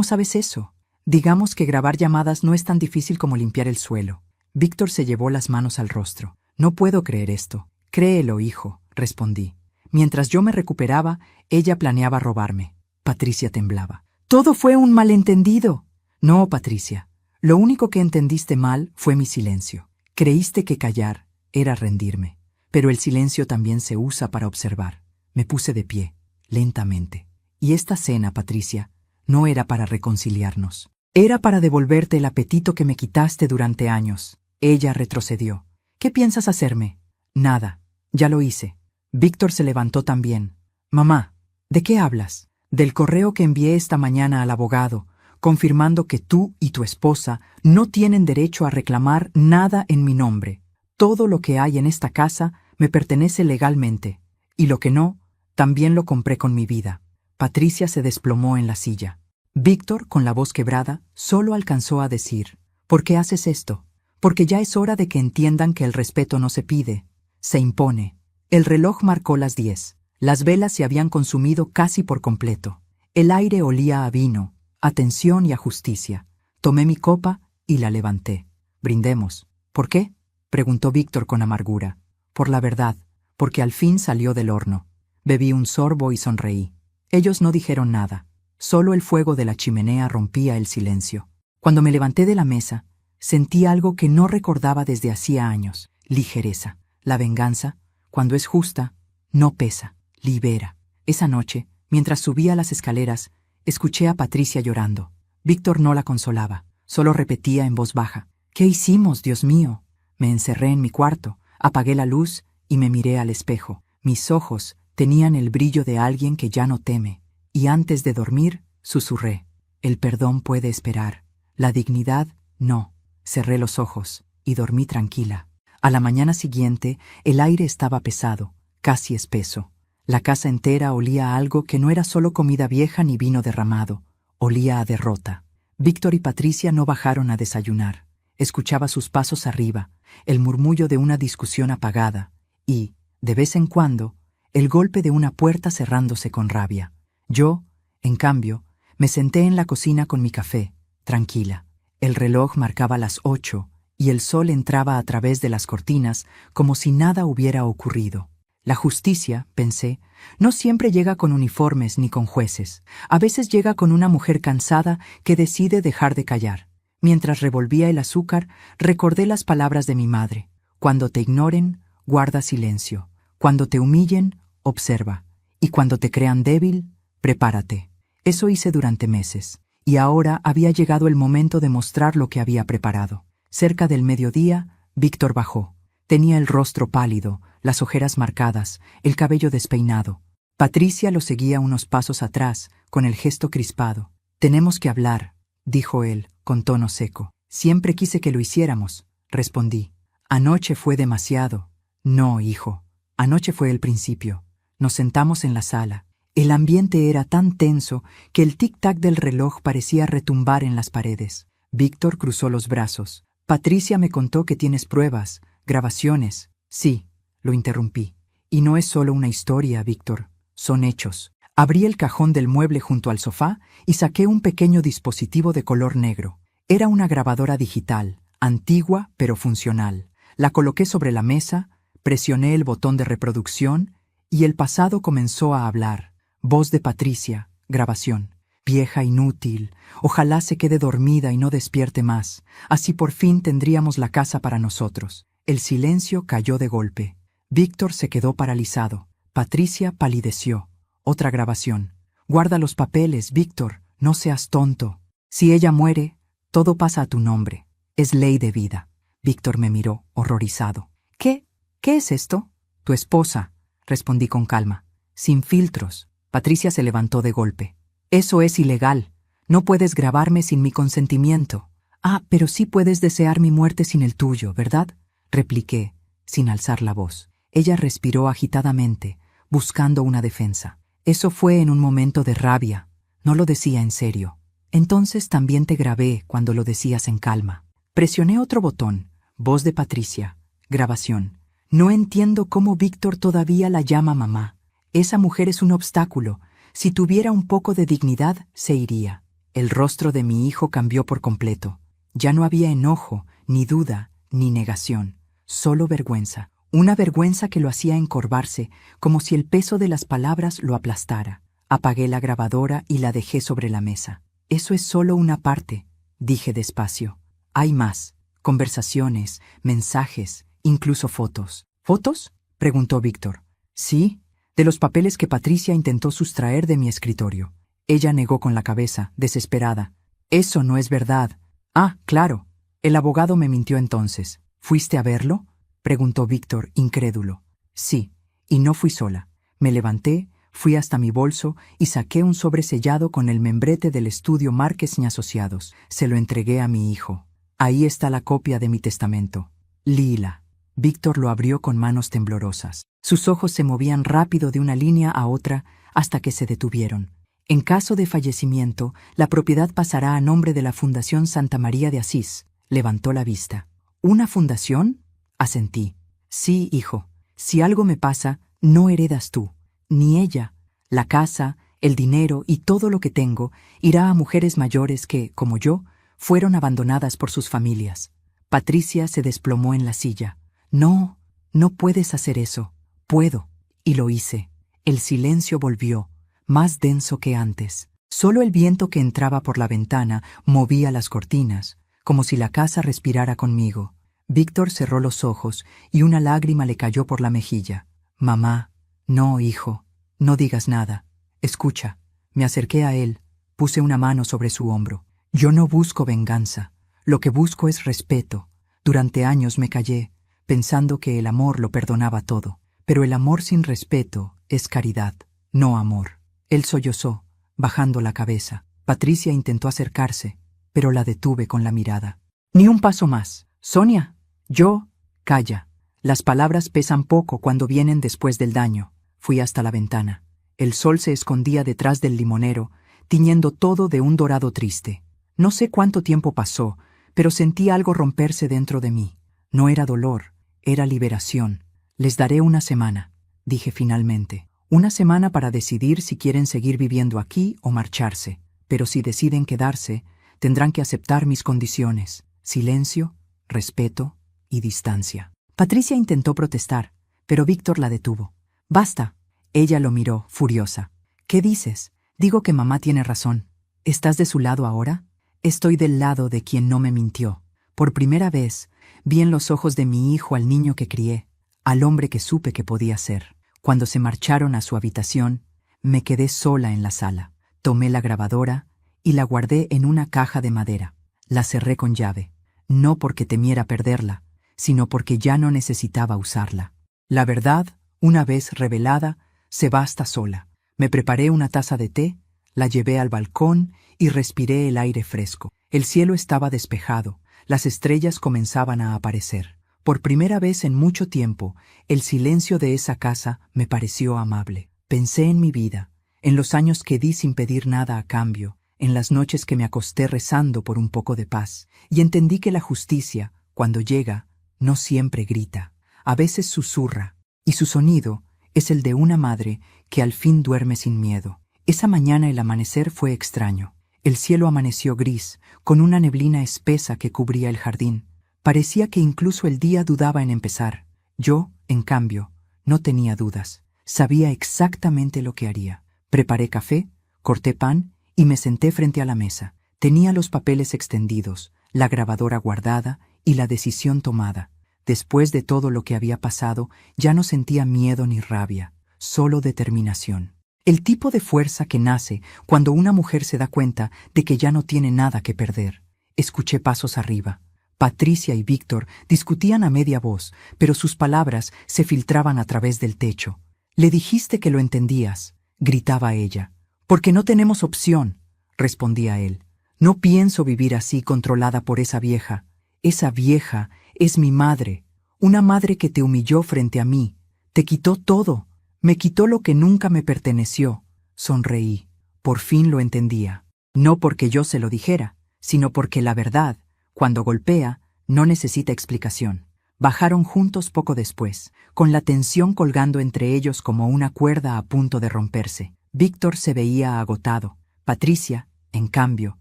Speaker 1: sabes eso? Digamos que grabar llamadas no es tan difícil como limpiar el suelo». Víctor se llevó las manos al rostro. «No puedo creer esto». «Créelo, hijo», respondí. Mientras yo me recuperaba, ella planeaba robarme. Patricia temblaba. Todo fue un malentendido. No, Patricia. Lo único que entendiste mal fue mi silencio. Creíste que callar era rendirme. Pero el silencio también se usa para observar. Me puse de pie, lentamente. Y esta cena, Patricia, no era para reconciliarnos. Era para devolverte el apetito que me quitaste durante años. Ella retrocedió. ¿Qué piensas hacerme? Nada. Ya lo hice. Víctor se levantó también. Mamá, ¿de qué hablas? Del correo que envié esta mañana al abogado, confirmando que tú y tu esposa no tienen derecho a reclamar nada en mi nombre. Todo lo que hay en esta casa me pertenece legalmente, y lo que no, también lo compré con mi vida. Patricia se desplomó en la silla. Víctor, con la voz quebrada, solo alcanzó a decir: ¿por qué haces esto? Porque ya es hora de que entiendan que el respeto no se pide, se impone. El reloj marcó las 10. Las velas se habían consumido casi por completo. El aire olía a vino, a tensión y a justicia. Tomé mi copa y la levanté. Brindemos. ¿Por qué? Preguntó Víctor con amargura. Por la verdad, porque al fin salió del horno. Bebí un sorbo y sonreí. Ellos no dijeron nada. Solo el fuego de la chimenea rompía el silencio. Cuando me levanté de la mesa, sentí algo que no recordaba desde hacía años. Ligereza. La venganza, cuando es justa, no pesa, libera. Esa noche, mientras subía las escaleras, escuché a Patricia llorando. Víctor no la consolaba, solo repetía en voz baja: ¿qué hicimos, Dios mío? Me encerré en mi cuarto, apagué la luz y me miré al espejo. Mis ojos tenían el brillo de alguien que ya no teme. Y antes de dormir, susurré: el perdón puede esperar, la dignidad no. Cerré los ojos y dormí tranquila. A la mañana siguiente, el aire estaba pesado, casi espeso. La casa entera olía a algo que no era solo comida vieja ni vino derramado, olía a derrota. Víctor y Patricia no bajaron a desayunar. Escuchaba sus pasos arriba, el murmullo de una discusión apagada y, de vez en cuando, el golpe de una puerta cerrándose con rabia. Yo, en cambio, me senté en la cocina con mi café, tranquila. El reloj marcaba las 8 y el sol entraba a través de las cortinas como si nada hubiera ocurrido. La justicia, pensé, no siempre llega con uniformes ni con jueces. A veces llega con una mujer cansada que decide dejar de callar. Mientras revolvía el azúcar, recordé las palabras de mi madre: cuando te ignoren, guarda silencio. Cuando te humillen, observa. Y cuando te crean débil, prepárate. Eso hice durante meses. Y ahora había llegado el momento de mostrar lo que había preparado. Cerca del mediodía, Víctor bajó. Tenía el rostro pálido, las ojeras marcadas, el cabello despeinado. Patricia lo seguía unos pasos atrás, con el gesto crispado. «Tenemos que hablar», dijo él, con tono seco. «Siempre quise que lo hiciéramos», respondí. «Anoche fue demasiado». «No, hijo. Anoche fue el principio». Nos sentamos en la sala. El ambiente era tan tenso que el tic-tac del reloj parecía retumbar en las paredes. Víctor cruzó los brazos. «Patricia me contó que tienes pruebas, grabaciones». «Sí», lo interrumpí. «Y no es solo una historia, Víctor. Son hechos». Abrí el cajón del mueble junto al sofá y saqué un pequeño dispositivo de color negro. Era una grabadora digital, antigua pero funcional. La coloqué sobre la mesa, presioné el botón de reproducción y el pasado comenzó a hablar. Voz de Patricia, grabación. «Vieja inútil, ojalá se quede dormida y no despierte más. Así por fin tendríamos la casa para nosotros». El silencio cayó de golpe. Víctor se quedó paralizado. Patricia palideció. Otra grabación. «Guarda los papeles, Víctor, no seas tonto. Si ella muere, todo pasa a tu nombre. Es ley de vida». Víctor me miró, horrorizado. «¿Qué? ¿Qué es esto?» «Tu esposa», respondí con calma. «Sin filtros». Patricia se levantó de golpe. «Eso es ilegal. No puedes grabarme sin mi consentimiento». «Ah, pero sí puedes desear mi muerte sin el tuyo, ¿verdad?», repliqué, sin alzar la voz. Ella respiró agitadamente, buscando una defensa. «Eso fue en un momento de rabia. No lo decía en serio». «Entonces también te grabé cuando lo decías en calma». Presioné otro botón. Voz de Patricia. Grabación. «No entiendo cómo Víctor todavía la llama mamá. Esa mujer es un obstáculo. Si tuviera un poco de dignidad, se iría». El rostro de mi hijo cambió por completo. Ya no había enojo, ni duda, ni negación. Solo vergüenza. una vergüenza que lo hacía encorvarse, como si el peso de las palabras lo aplastara. Apagué la grabadora y la dejé sobre la mesa. Eso es solo una parte, dije despacio. Hay más, conversaciones, mensajes, incluso fotos. ¿Fotos?, preguntó Víctor. Sí, de los papeles que Patricia intentó sustraer de mi escritorio. Ella negó con la cabeza, desesperada. Eso no es verdad. Ah, claro. El abogado me mintió entonces. ¿Fuiste a verlo?, preguntó Víctor, incrédulo. Sí, y no fui sola. Me levanté, fui hasta mi bolso y saqué un sobre sellado con el membrete del estudio Márquez y Asociados. Se lo entregué a mi hijo. Ahí está la copia de mi testamento. Lila. Víctor lo abrió con manos temblorosas. Sus ojos se movían rápido de una línea a otra hasta que se detuvieron. En caso de fallecimiento, la propiedad pasará a nombre de la Fundación Santa María de Asís. Levantó la vista. ¿Una fundación?, asentí. Sí, hijo. Si algo me pasa, no heredas tú, ni ella. La casa, el dinero y todo lo que tengo irá a mujeres mayores que, como yo, fueron abandonadas por sus familias. Patricia se desplomó en la silla. No, no puedes hacer eso. Puedo. Y lo hice. El silencio volvió, más denso que antes. Solo el viento que entraba por la ventana movía las cortinas, como si la casa respirara conmigo. Víctor cerró los ojos y una lágrima le cayó por la mejilla. Mamá. No, hijo. No digas nada. Escucha. Me acerqué a él. Puse una mano sobre su hombro. Yo no busco venganza. Lo que busco es respeto. Durante años me callé, pensando que el amor lo perdonaba todo. Pero el amor sin respeto es caridad, no amor. Él sollozó, bajando la cabeza. Patricia intentó acercarse, pero la detuve con la mirada. Ni un paso más. Sonia. Yo. Calla. Las palabras pesan poco cuando vienen después del daño. Fui hasta la ventana. El sol se escondía detrás del limonero, tiñendo todo de un dorado triste. No sé cuánto tiempo pasó, pero sentí algo romperse dentro de mí. No era dolor, era liberación. Les daré una semana, dije finalmente. Una semana para decidir si quieren seguir viviendo aquí o marcharse. Pero si deciden quedarse, tendrán que aceptar mis condiciones. Silencio, respeto y distancia. Patricia intentó protestar, pero Víctor la detuvo. Basta. Ella lo miró, furiosa. ¿Qué dices? Digo que mamá tiene razón. ¿Estás de su lado ahora? Estoy del lado de quien no me mintió. Por primera vez, vi en los ojos de mi hijo al niño que crié, al hombre que supe que podía ser. Cuando se marcharon a su habitación, me quedé sola en la sala. Tomé la grabadora y la guardé en una caja de madera. La cerré con llave, no porque temiera perderla, sino porque ya no necesitaba usarla. La verdad, una vez revelada, se basta sola. Me preparé una taza de té, la llevé al balcón y respiré el aire fresco. El cielo estaba despejado, las estrellas comenzaban a aparecer. Por primera vez en mucho tiempo, el silencio de esa casa me pareció amable. Pensé en mi vida, en los años que di sin pedir nada a cambio, en las noches que me acosté rezando por un poco de paz, y entendí que la justicia, cuando llega, no siempre grita, a veces susurra, y su sonido es el de una madre que al fin duerme sin miedo. Esa mañana el amanecer fue extraño. El cielo amaneció gris, con una neblina espesa que cubría el jardín. Parecía que incluso el día dudaba en empezar. Yo, en cambio, no tenía dudas. Sabía exactamente lo que haría. Preparé café, corté pan y me senté frente a la mesa. Tenía los papeles extendidos, la grabadora guardada y la decisión tomada. Después de todo lo que había pasado, ya no sentía miedo ni rabia, solo determinación. El tipo de fuerza que nace cuando una mujer se da cuenta de que ya no tiene nada que perder. Escuché pasos arriba. Patricia y Víctor discutían a media voz, pero sus palabras se filtraban a través del techo. «Le dijiste que lo entendías», gritaba ella. «Porque no tenemos opción», respondía él. «No pienso vivir así controlada por esa vieja. Esa vieja es mi madre, una madre que te humilló frente a mí, te quitó todo, me quitó lo que nunca me perteneció». Sonreí. Por fin lo entendía. No porque yo se lo dijera, sino porque la verdad, cuando golpea, no necesita explicación. Bajaron juntos poco después, con la tensión colgando entre ellos como una cuerda a punto de romperse. Víctor se veía agotado. Patricia, en cambio,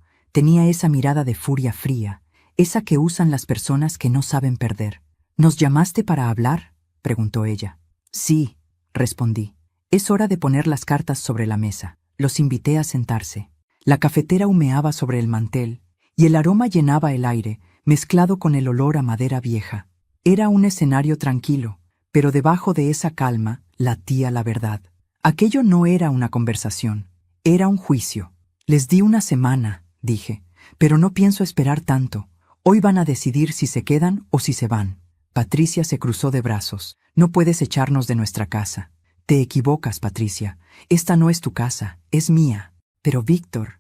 Speaker 1: tenía esa mirada de furia fría, esa que usan las personas que no saben perder. «¿Nos llamaste para hablar?», preguntó ella. Sí, respondí. Es hora de poner las cartas sobre la mesa. Los invité a sentarse. La cafetera humeaba sobre el mantel, y el aroma llenaba el aire, mezclado con el olor a madera vieja. Era un escenario tranquilo, pero debajo de esa calma latía la verdad. Aquello no era una conversación, era un juicio. Les di una semana, dije, pero no pienso esperar tanto. Hoy van a decidir si se quedan o si se van. Patricia se cruzó de brazos. No puedes echarnos de nuestra casa. Te equivocas, Patricia. Esta no es tu casa, es mía. Pero Víctor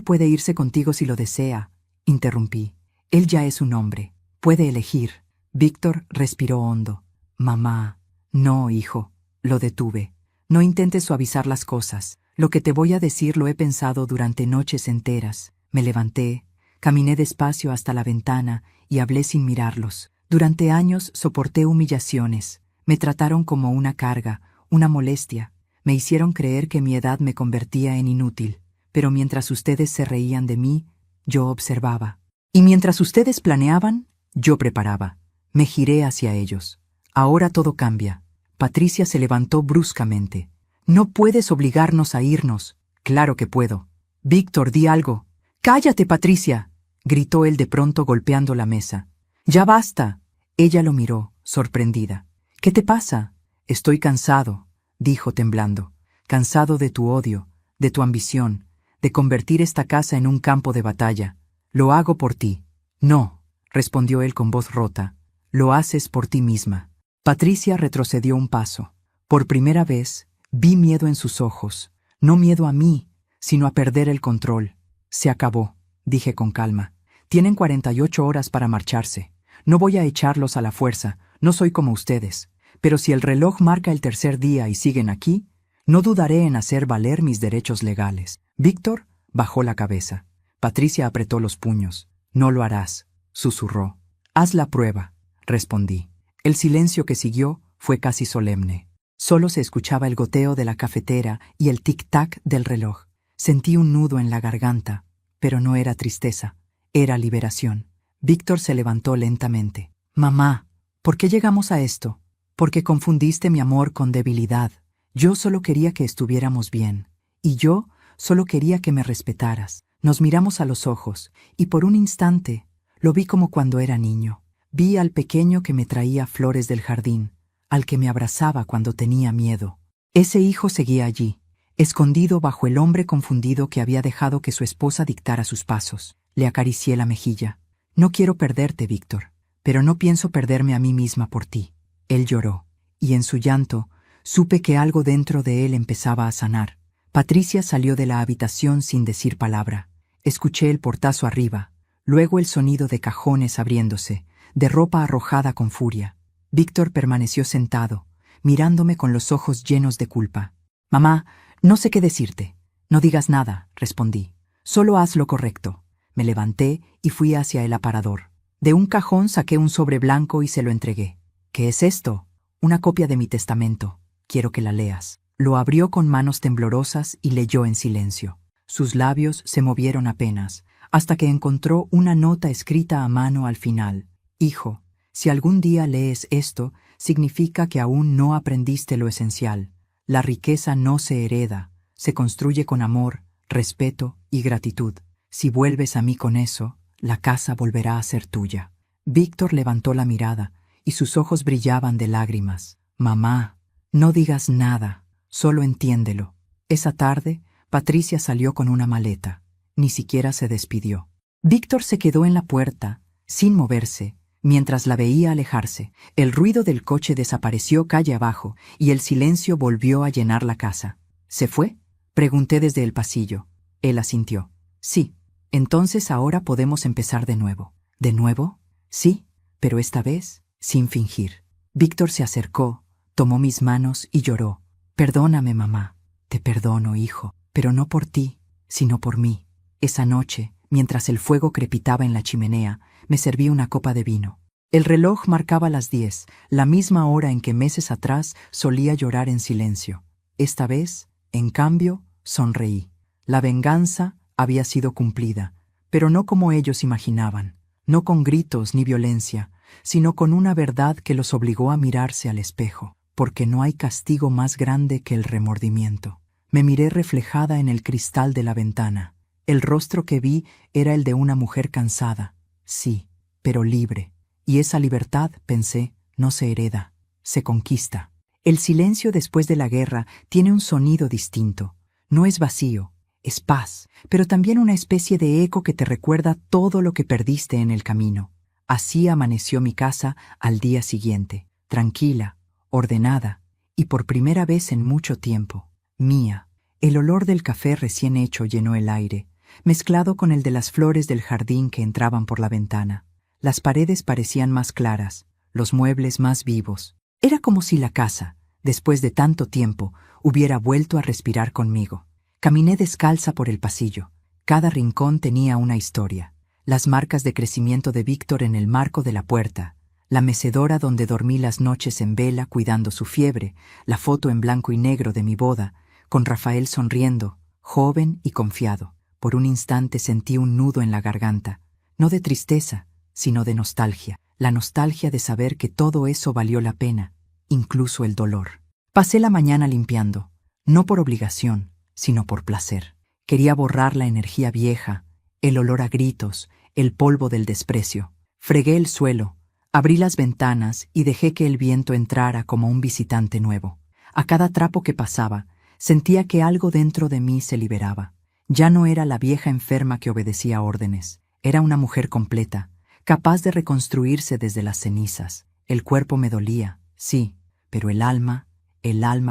Speaker 1: puede irse contigo si lo desea, interrumpí. Él ya es un hombre. Puede elegir. Víctor respiró hondo. Mamá. No, hijo. Lo detuve. No intentes suavizar las cosas. Lo que te voy a decir lo he pensado durante noches enteras. Me levanté, caminé despacio hasta la ventana y hablé sin mirarlos. Durante años soporté humillaciones. Me trataron como una carga, una molestia. Me hicieron creer que mi edad me convertía en inútil. Pero mientras ustedes se reían de mí, yo observaba. Y mientras ustedes planeaban, yo preparaba. Me giré hacia ellos. Ahora todo cambia. Patricia se levantó bruscamente. No puedes obligarnos a irnos. Claro que puedo. Víctor, di algo. ¡Cállate, Patricia!, gritó él de pronto golpeando la mesa. ¡Ya basta! Ella lo miró, sorprendida. ¿Qué te pasa? Estoy cansado, dijo temblando. Cansado de tu odio, de tu ambición, de convertir esta casa en un campo de batalla. Lo hago por ti. No, respondió él con voz rota. Lo haces por ti misma. Patricia retrocedió un paso. Por primera vez, vi miedo en sus ojos. No miedo a mí, sino a perder el control. Se acabó, dije con calma. Tienen 48 horas para marcharse. No voy a echarlos a la fuerza, no soy como ustedes. Pero si el reloj marca el tercer día y siguen aquí, no dudaré en hacer valer mis derechos legales. Víctor bajó la cabeza. Patricia apretó los puños. No lo harás, susurró. Haz la prueba, respondí. El silencio que siguió fue casi solemne. Solo se escuchaba el goteo de la cafetera y el tic-tac del reloj. Sentí un nudo en la garganta, pero no era tristeza, era liberación. Víctor se levantó lentamente. Mamá, ¿por qué llegamos a esto? Porque confundiste mi amor con debilidad. Yo solo quería que estuviéramos bien. Y yo solo quería que me respetaras. Nos miramos a los ojos, y por un instante lo vi como cuando era niño. Vi al pequeño que me traía flores del jardín, al que me abrazaba cuando tenía miedo. Ese hijo seguía allí, escondido bajo el hombre confundido que había dejado que su esposa dictara sus pasos. Le acaricié la mejilla. No quiero perderte, Víctor, pero no pienso perderme a mí misma por ti. Él lloró, y en su llanto supe que algo dentro de él empezaba a sanar. Patricia salió de la habitación sin decir palabra. Escuché el portazo arriba, luego el sonido de cajones abriéndose, de ropa arrojada con furia. Víctor permaneció sentado, mirándome con los ojos llenos de culpa. Mamá, no sé qué decirte. No digas nada, respondí. Solo haz lo correcto. Me levanté y fui hacia el aparador. De un cajón saqué un sobre blanco y se lo entregué. ¿Qué es esto? Una copia de mi testamento. Quiero que la leas. Lo abrió con manos temblorosas y leyó en silencio. Sus labios se movieron apenas, hasta que encontró una nota escrita a mano al final. Hijo, si algún día lees esto, significa que aún no aprendiste lo esencial. La riqueza no se hereda, se construye con amor, respeto y gratitud. Si vuelves a mí con eso, la casa volverá a ser tuya. Víctor levantó la mirada, y sus ojos brillaban de lágrimas. Mamá, no digas nada, solo entiéndelo. Esa tarde, Patricia salió con una maleta. Ni siquiera se despidió. Víctor se quedó en la puerta, sin moverse, mientras la veía alejarse. El ruido del coche desapareció calle abajo, y el silencio volvió a llenar la casa. ¿Se fue?, pregunté desde el pasillo. Él asintió. Sí. Entonces ahora podemos empezar de nuevo. ¿De nuevo? Sí, pero esta vez sin fingir. Víctor se acercó, tomó mis manos y lloró. Perdóname, mamá. Te perdono, hijo, pero no por ti, sino por mí. Esa noche, mientras el fuego crepitaba en la chimenea, me serví una copa de vino. El reloj marcaba las 10, la misma hora en que meses atrás solía llorar en silencio. Esta vez, en cambio, sonreí. La venganza había sido cumplida, pero no como ellos imaginaban, no con gritos ni violencia, sino con una verdad que los obligó a mirarse al espejo, porque no hay castigo más grande que el remordimiento. Me miré reflejada en el cristal de la ventana. El rostro que vi era el de una mujer cansada, sí, pero libre. Y esa libertad, pensé, no se hereda, se conquista. El silencio después de la guerra tiene un sonido distinto. No es vacío, es paz, pero también una especie de eco que te recuerda todo lo que perdiste en el camino. Así amaneció mi casa al día siguiente, tranquila, ordenada, y por primera vez en mucho tiempo, mía. El olor del café recién hecho llenó el aire, mezclado con el de las flores del jardín que entraban por la ventana. Las paredes parecían más claras, los muebles más vivos. Era como si la casa, después de tanto tiempo, hubiera vuelto a respirar conmigo. Caminé descalza por el pasillo. Cada rincón tenía una historia. Las marcas de crecimiento de Víctor en el marco de la puerta, la mecedora donde dormí las noches en vela cuidando su fiebre, la foto en blanco y negro de mi boda, con Rafael sonriendo, joven y confiado. Por un instante sentí un nudo en la garganta, no de tristeza, sino de nostalgia, la nostalgia de saber que todo eso valió la pena, incluso el dolor. Pasé la mañana limpiando, no por obligación, sino por placer. Quería borrar la energía vieja, el olor a gritos, el polvo del desprecio. Fregué el suelo, abrí las ventanas y dejé que el viento entrara como un visitante nuevo. A cada trapo que pasaba, sentía que algo dentro de mí se liberaba. Ya no era la vieja enferma que obedecía órdenes, era una mujer completa, capaz de reconstruirse desde las cenizas. El cuerpo me dolía, sí, pero el alma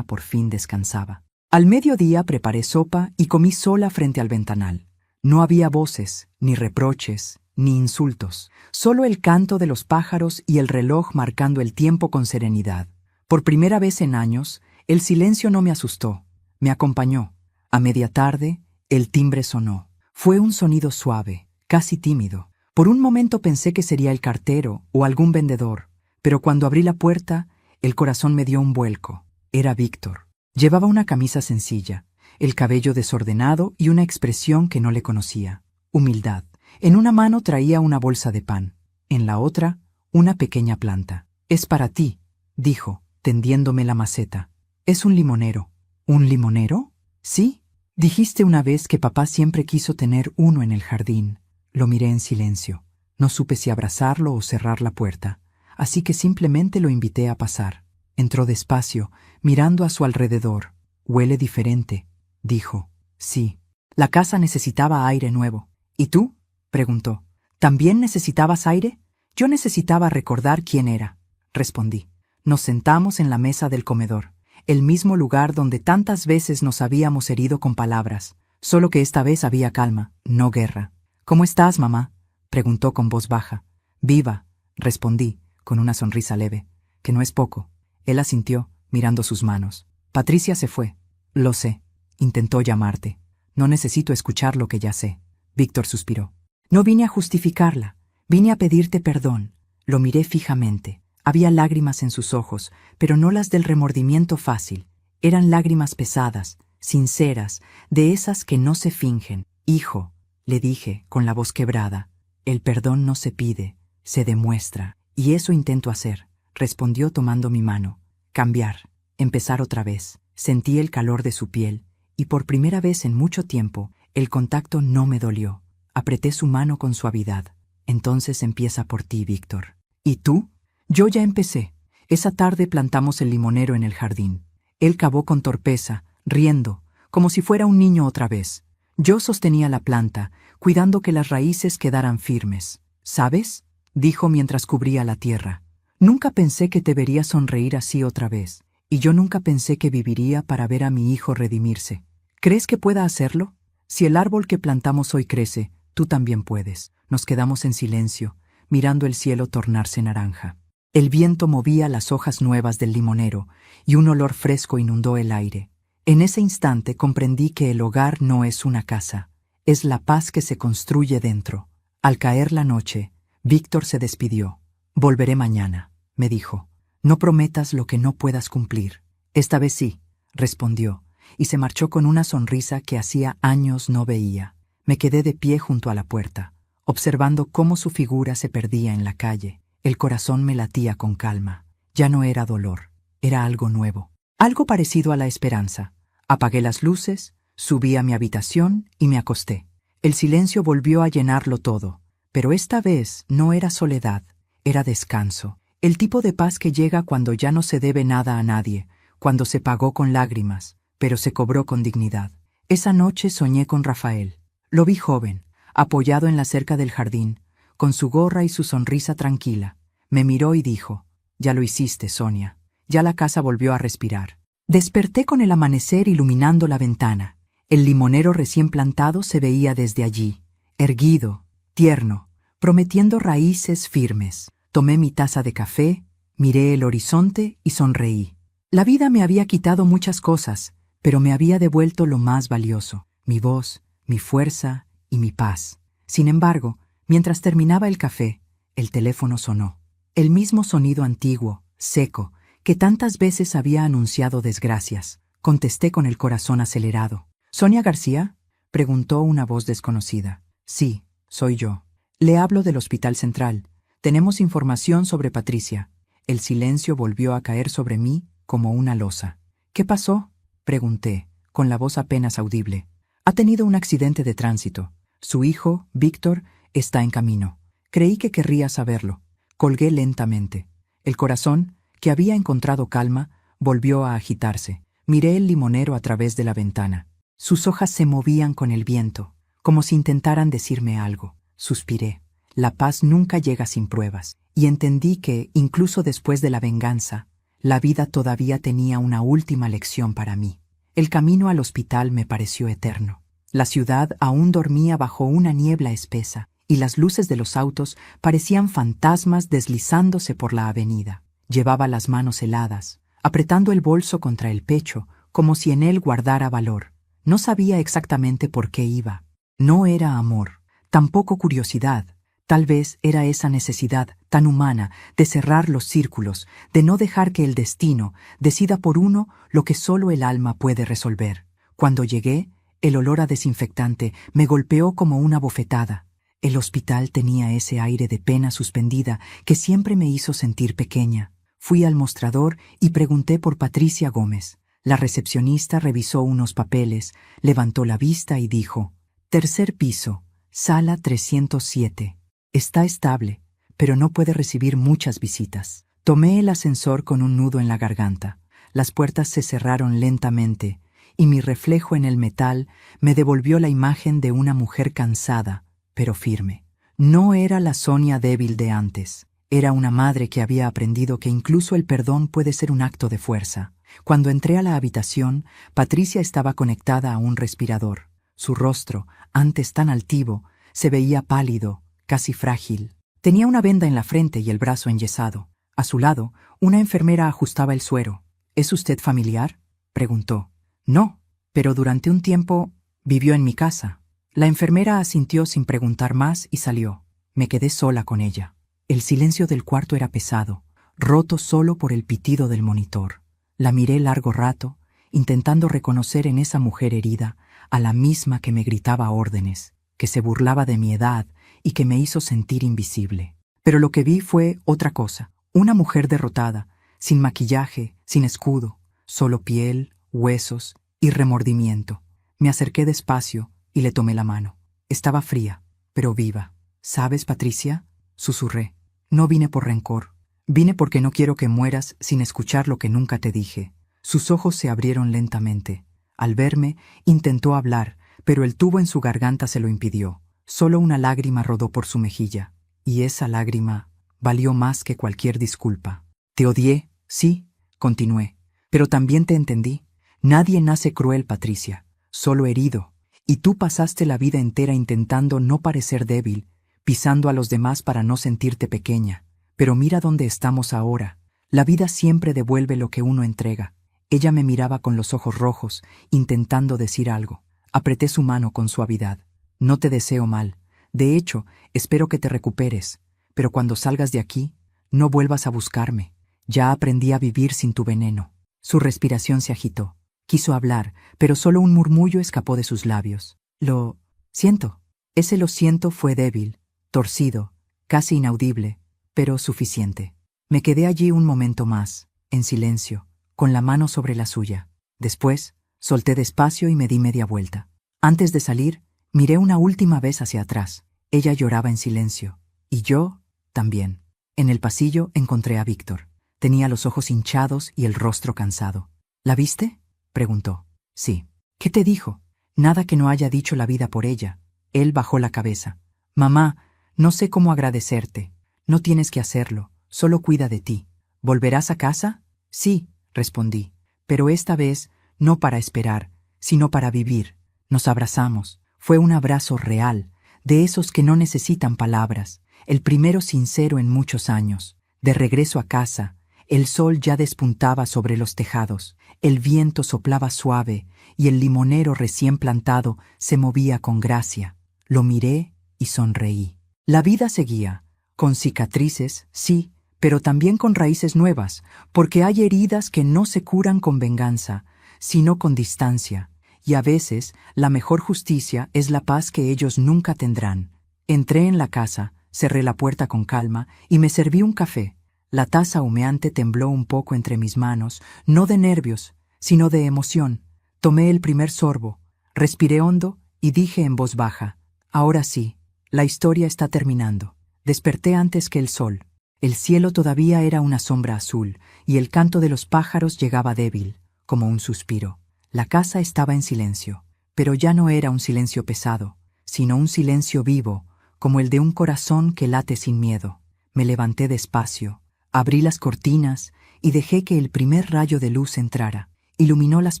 Speaker 1: por fin descansaba. Al mediodía preparé sopa y comí sola frente al ventanal. No había voces, ni reproches, ni insultos, solo el canto de los pájaros y el reloj marcando el tiempo con serenidad. Por primera vez en años, el silencio no me asustó, me acompañó. A media tarde, el timbre sonó. Fue un sonido suave, casi tímido. Por un momento pensé que sería el cartero o algún vendedor, pero cuando abrí la puerta, el corazón me dio un vuelco. Era Víctor. Llevaba una camisa sencilla, el cabello desordenado y una expresión que no le conocía. Humildad. En una mano traía una bolsa de pan, en la otra, una pequeña planta. «Es para ti», dijo, tendiéndome la maceta. «Es un limonero». «¿Un limonero?» «Sí. Dijiste una vez que papá siempre quiso tener uno en el jardín». Lo miré en silencio. No supe si abrazarlo o cerrar la puerta, así que simplemente lo invité a pasar. Entró despacio, mirando a su alrededor. «Huele diferente», dijo. «Sí». La casa necesitaba aire nuevo. «¿Y tú?», preguntó. «¿También necesitabas aire?» «Yo necesitaba recordar quién era», respondí. Nos sentamos en la mesa del comedor, el mismo lugar donde tantas veces nos habíamos herido con palabras, solo que esta vez había calma, no guerra. «¿Cómo estás, mamá?», preguntó con voz baja. «Viva», respondí, con una sonrisa leve, que no es poco. Él asintió, mirando sus manos. «Patricia se fue». «Lo sé. Intentó llamarte. No necesito escuchar lo que ya sé». Víctor suspiró. «No vine a justificarla. Vine a pedirte perdón». Lo miré fijamente. Había lágrimas en sus ojos, pero no las del remordimiento fácil. Eran lágrimas pesadas, sinceras, de esas que no se fingen. «Hijo», le dije, con la voz quebrada, «el perdón no se pide, se demuestra. Y eso intento hacer», respondió tomando mi mano. «Cambiar, empezar otra vez». Sentí el calor de su piel, y por primera vez en mucho tiempo, el contacto no me dolió. Apreté su mano con suavidad. «Entonces empieza por ti, Víctor». «¿Y tú?» «Yo ya empecé». Esa tarde plantamos el limonero en el jardín. Él cavó con torpeza, riendo, como si fuera un niño otra vez. Yo sostenía la planta, cuidando que las raíces quedaran firmes. «¿Sabes?», dijo mientras cubría la tierra. «Nunca pensé que te vería sonreír así otra vez, y yo nunca pensé que viviría para ver a mi hijo redimirse. ¿Crees que pueda hacerlo? Si el árbol que plantamos hoy crece, tú también puedes». Nos quedamos en silencio, mirando el cielo tornarse naranja. El viento movía las hojas nuevas del limonero, y un olor fresco inundó el aire. En ese instante comprendí que el hogar no es una casa, es la paz que se construye dentro. Al caer la noche, Víctor se despidió. «Volveré mañana», me dijo. «No prometas lo que no puedas cumplir». «Esta vez sí», respondió, y se marchó con una sonrisa que hacía años no veía. Me quedé de pie junto a la puerta, observando cómo su figura se perdía en la calle. El corazón me latía con calma. Ya no era dolor, era algo nuevo. Algo parecido a la esperanza. Apagué las luces, subí a mi habitación y me acosté. El silencio volvió a llenarlo todo, pero esta vez no era soledad, era descanso. El tipo de paz que llega cuando ya no se debe nada a nadie, cuando se pagó con lágrimas, pero se cobró con dignidad. Esa noche soñé con Rafael. Lo vi joven, apoyado en la cerca del jardín, con su gorra y su sonrisa tranquila. Me miró y dijo: «Ya lo hiciste, Sonia». Ya la casa volvió a respirar. Desperté con el amanecer iluminando la ventana. El limonero recién plantado se veía desde allí, erguido, tierno, prometiendo raíces firmes. Tomé mi taza de café, miré el horizonte y sonreí. La vida me había quitado muchas cosas, pero me había devuelto lo más valioso: mi voz, mi fuerza y mi paz. Sin embargo, mientras terminaba el café, el teléfono sonó. El mismo sonido antiguo, seco, que tantas veces había anunciado desgracias. Contesté con el corazón acelerado. «¿Sonia García?», preguntó una voz desconocida. «Sí, soy yo. Le hablo del Hospital Central. Tenemos información sobre Patricia». El silencio volvió a caer sobre mí como una losa. «¿Qué pasó?», pregunté, con la voz apenas audible. «Ha tenido un accidente de tránsito. Su hijo, Víctor, está en camino. Creí que querría saberlo». Colgué lentamente. El corazón, que había encontrado calma, volvió a agitarse. Miré el limonero a través de la ventana. Sus hojas se movían con el viento, como si intentaran decirme algo. Suspiré. La paz nunca llega sin pruebas, y entendí que, incluso después de la venganza, la vida todavía tenía una última lección para mí. El camino al hospital me pareció eterno. La ciudad aún dormía bajo una niebla espesa, y las luces de los autos parecían fantasmas deslizándose por la avenida. Llevaba las manos heladas, apretando el bolso contra el pecho, como si en él guardara valor. No sabía exactamente por qué iba. No era amor, tampoco curiosidad. Tal vez era esa necesidad tan humana de cerrar los círculos, de no dejar que el destino decida por uno lo que solo el alma puede resolver. Cuando llegué, el olor a desinfectante me golpeó como una bofetada. El hospital tenía ese aire de pena suspendida que siempre me hizo sentir pequeña. Fui al mostrador y pregunté por Patricia Gómez. La recepcionista revisó unos papeles, levantó la vista y dijo: «Tercer piso, sala 307. Está estable, pero no puede recibir muchas visitas». Tomé el ascensor con un nudo en la garganta. Las puertas se cerraron lentamente, y mi reflejo en el metal me devolvió la imagen de una mujer cansada, pero firme. No era la Sonia débil de antes. Era una madre que había aprendido que incluso el perdón puede ser un acto de fuerza. Cuando entré a la habitación, Patricia estaba conectada a un respirador. Su rostro, antes tan altivo, se veía pálido, casi frágil. Tenía una venda en la frente y el brazo enyesado. A su lado, una enfermera ajustaba el suero. «¿Es usted familiar?», preguntó. «No, pero durante un tiempo vivió en mi casa». La enfermera asintió sin preguntar más y salió. Me quedé sola con ella. El silencio del cuarto era pesado, roto solo por el pitido del monitor. La miré largo rato, intentando reconocer en esa mujer herida a la misma que me gritaba órdenes, que se burlaba de mi edad y que me hizo sentir invisible. Pero lo que vi fue otra cosa. Una mujer derrotada, sin maquillaje, sin escudo, solo piel, huesos y remordimiento. Me acerqué despacio y le tomé la mano. Estaba fría, pero viva. «¿Sabes, Patricia?», susurré. «No vine por rencor. Vine porque no quiero que mueras sin escuchar lo que nunca te dije». Sus ojos se abrieron lentamente. Al verme, intentó hablar, pero el tubo en su garganta se lo impidió. Solo una lágrima rodó por su mejilla, y esa lágrima valió más que cualquier disculpa. «Te odié, sí», continué, «pero también te entendí. Nadie nace cruel, Patricia, solo herido. Y tú pasaste la vida entera intentando no parecer débil, pisando a los demás para no sentirte pequeña. Pero mira dónde estamos ahora. La vida siempre devuelve lo que uno entrega». Ella me miraba con los ojos rojos, intentando decir algo. Apreté su mano con suavidad. «No te deseo mal. De hecho, espero que te recuperes. Pero cuando salgas de aquí, no vuelvas a buscarme. Ya aprendí a vivir sin tu veneno». Su respiración se agitó. Quiso hablar, pero solo un murmullo escapó de sus labios. «Lo siento». Ese «lo siento» fue débil, torcido, casi inaudible, pero suficiente. Me quedé allí un momento más, en silencio, con la mano sobre la suya. Después, solté despacio y me di media vuelta. Antes de salir, miré una última vez hacia atrás. Ella lloraba en silencio. Y yo, también. En el pasillo encontré a Víctor. Tenía los ojos hinchados y el rostro cansado. ¿La viste?, preguntó. Sí. ¿Qué te dijo? Nada que no haya dicho la vida por ella. Él bajó la cabeza. Mamá, no sé cómo agradecerte. No tienes que hacerlo. Solo cuida de ti. ¿Volverás a casa? Sí, respondí. Pero esta vez no para esperar, sino para vivir. Nos abrazamos. Fue un abrazo real, de esos que no necesitan palabras. El primero sincero en muchos años. De regreso a casa, el sol ya despuntaba sobre los tejados, el viento soplaba suave y el limonero recién plantado se movía con gracia. Lo miré y sonreí. La vida seguía, con cicatrices, sí, pero también con raíces nuevas, porque hay heridas que no se curan con venganza, sino con distancia, y a veces la mejor justicia es la paz que ellos nunca tendrán. Entré en la casa, cerré la puerta con calma y me serví un café. La taza humeante tembló un poco entre mis manos, no de nervios, sino de emoción. Tomé el primer sorbo, respiré hondo y dije en voz baja: ahora sí, la historia está terminando. Desperté antes que el sol. El cielo todavía era una sombra azul, y el canto de los pájaros llegaba débil, como un suspiro. La casa estaba en silencio, pero ya no era un silencio pesado, sino un silencio vivo, como el de un corazón que late sin miedo. Me levanté despacio, abrí las cortinas y dejé que el primer rayo de luz entrara. Iluminó las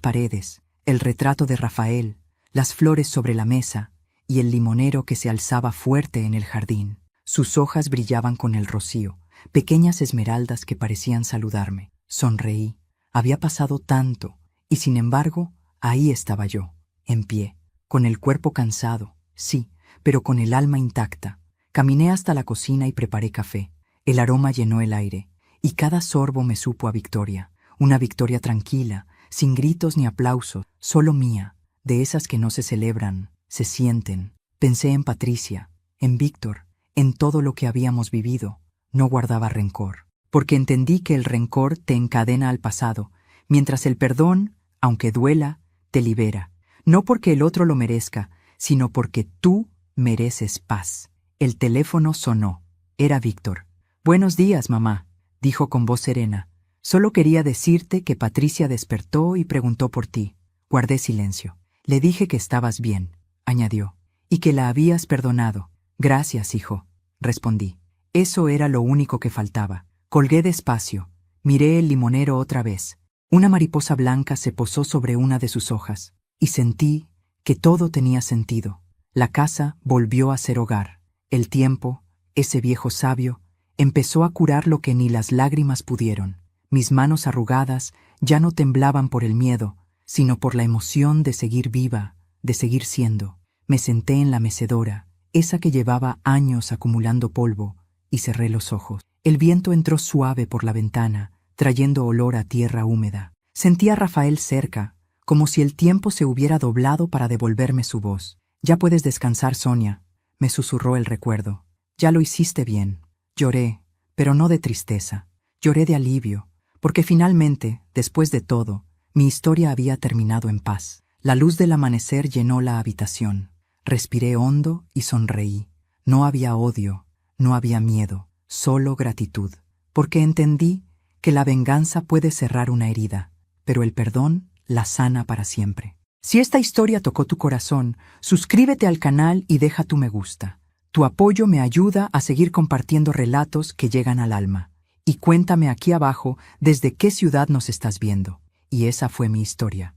Speaker 1: paredes, el retrato de Rafael, las flores sobre la mesa y el limonero que se alzaba fuerte en el jardín. Sus hojas brillaban con el rocío, pequeñas esmeraldas que parecían saludarme. Sonreí. Había pasado tanto, y sin embargo, ahí estaba yo, en pie, con el cuerpo cansado, sí, pero con el alma intacta. Caminé hasta la cocina y preparé café. El aroma llenó el aire, y cada sorbo me supo a victoria. Una victoria tranquila, sin gritos ni aplausos, solo mía, de esas que no se celebran, se sienten. Pensé en Patricia, en Víctor, en todo lo que habíamos vivido. No guardaba rencor, porque entendí que el rencor te encadena al pasado, mientras el perdón, aunque duela, te libera. No porque el otro lo merezca, sino porque tú mereces paz. El teléfono sonó. Era Víctor. «Buenos días, mamá», dijo con voz serena. «Solo quería decirte que Patricia despertó y preguntó por ti». Guardé silencio. «Le dije que estabas bien», añadió, «y que la habías perdonado». «Gracias, hijo», respondí. Eso era lo único que faltaba. Colgué despacio. Miré el limonero otra vez. Una mariposa blanca se posó sobre una de sus hojas, y sentí que todo tenía sentido. La casa volvió a ser hogar. El tiempo, ese viejo sabio, empezó a curar lo que ni las lágrimas pudieron. Mis manos arrugadas ya no temblaban por el miedo, sino por la emoción de seguir viva, de seguir siendo. Me senté en la mecedora, esa que llevaba años acumulando polvo, y cerré los ojos. El viento entró suave por la ventana, trayendo olor a tierra húmeda. Sentí a Rafael cerca, como si el tiempo se hubiera doblado para devolverme su voz. «Ya puedes descansar, Sonia», me susurró el recuerdo. «Ya lo hiciste bien». Lloré, pero no de tristeza. Lloré de alivio, porque finalmente, después de todo, mi historia había terminado en paz. La luz del amanecer llenó la habitación. Respiré hondo y sonreí. No había odio, no había miedo, solo gratitud, porque entendí que la venganza puede cerrar una herida, pero el perdón la sana para siempre. Si esta historia tocó tu corazón, suscríbete al canal y deja tu me gusta. Tu apoyo me ayuda a seguir compartiendo relatos que llegan al alma. Y cuéntame aquí abajo desde qué ciudad nos estás viendo. Y esa fue mi historia.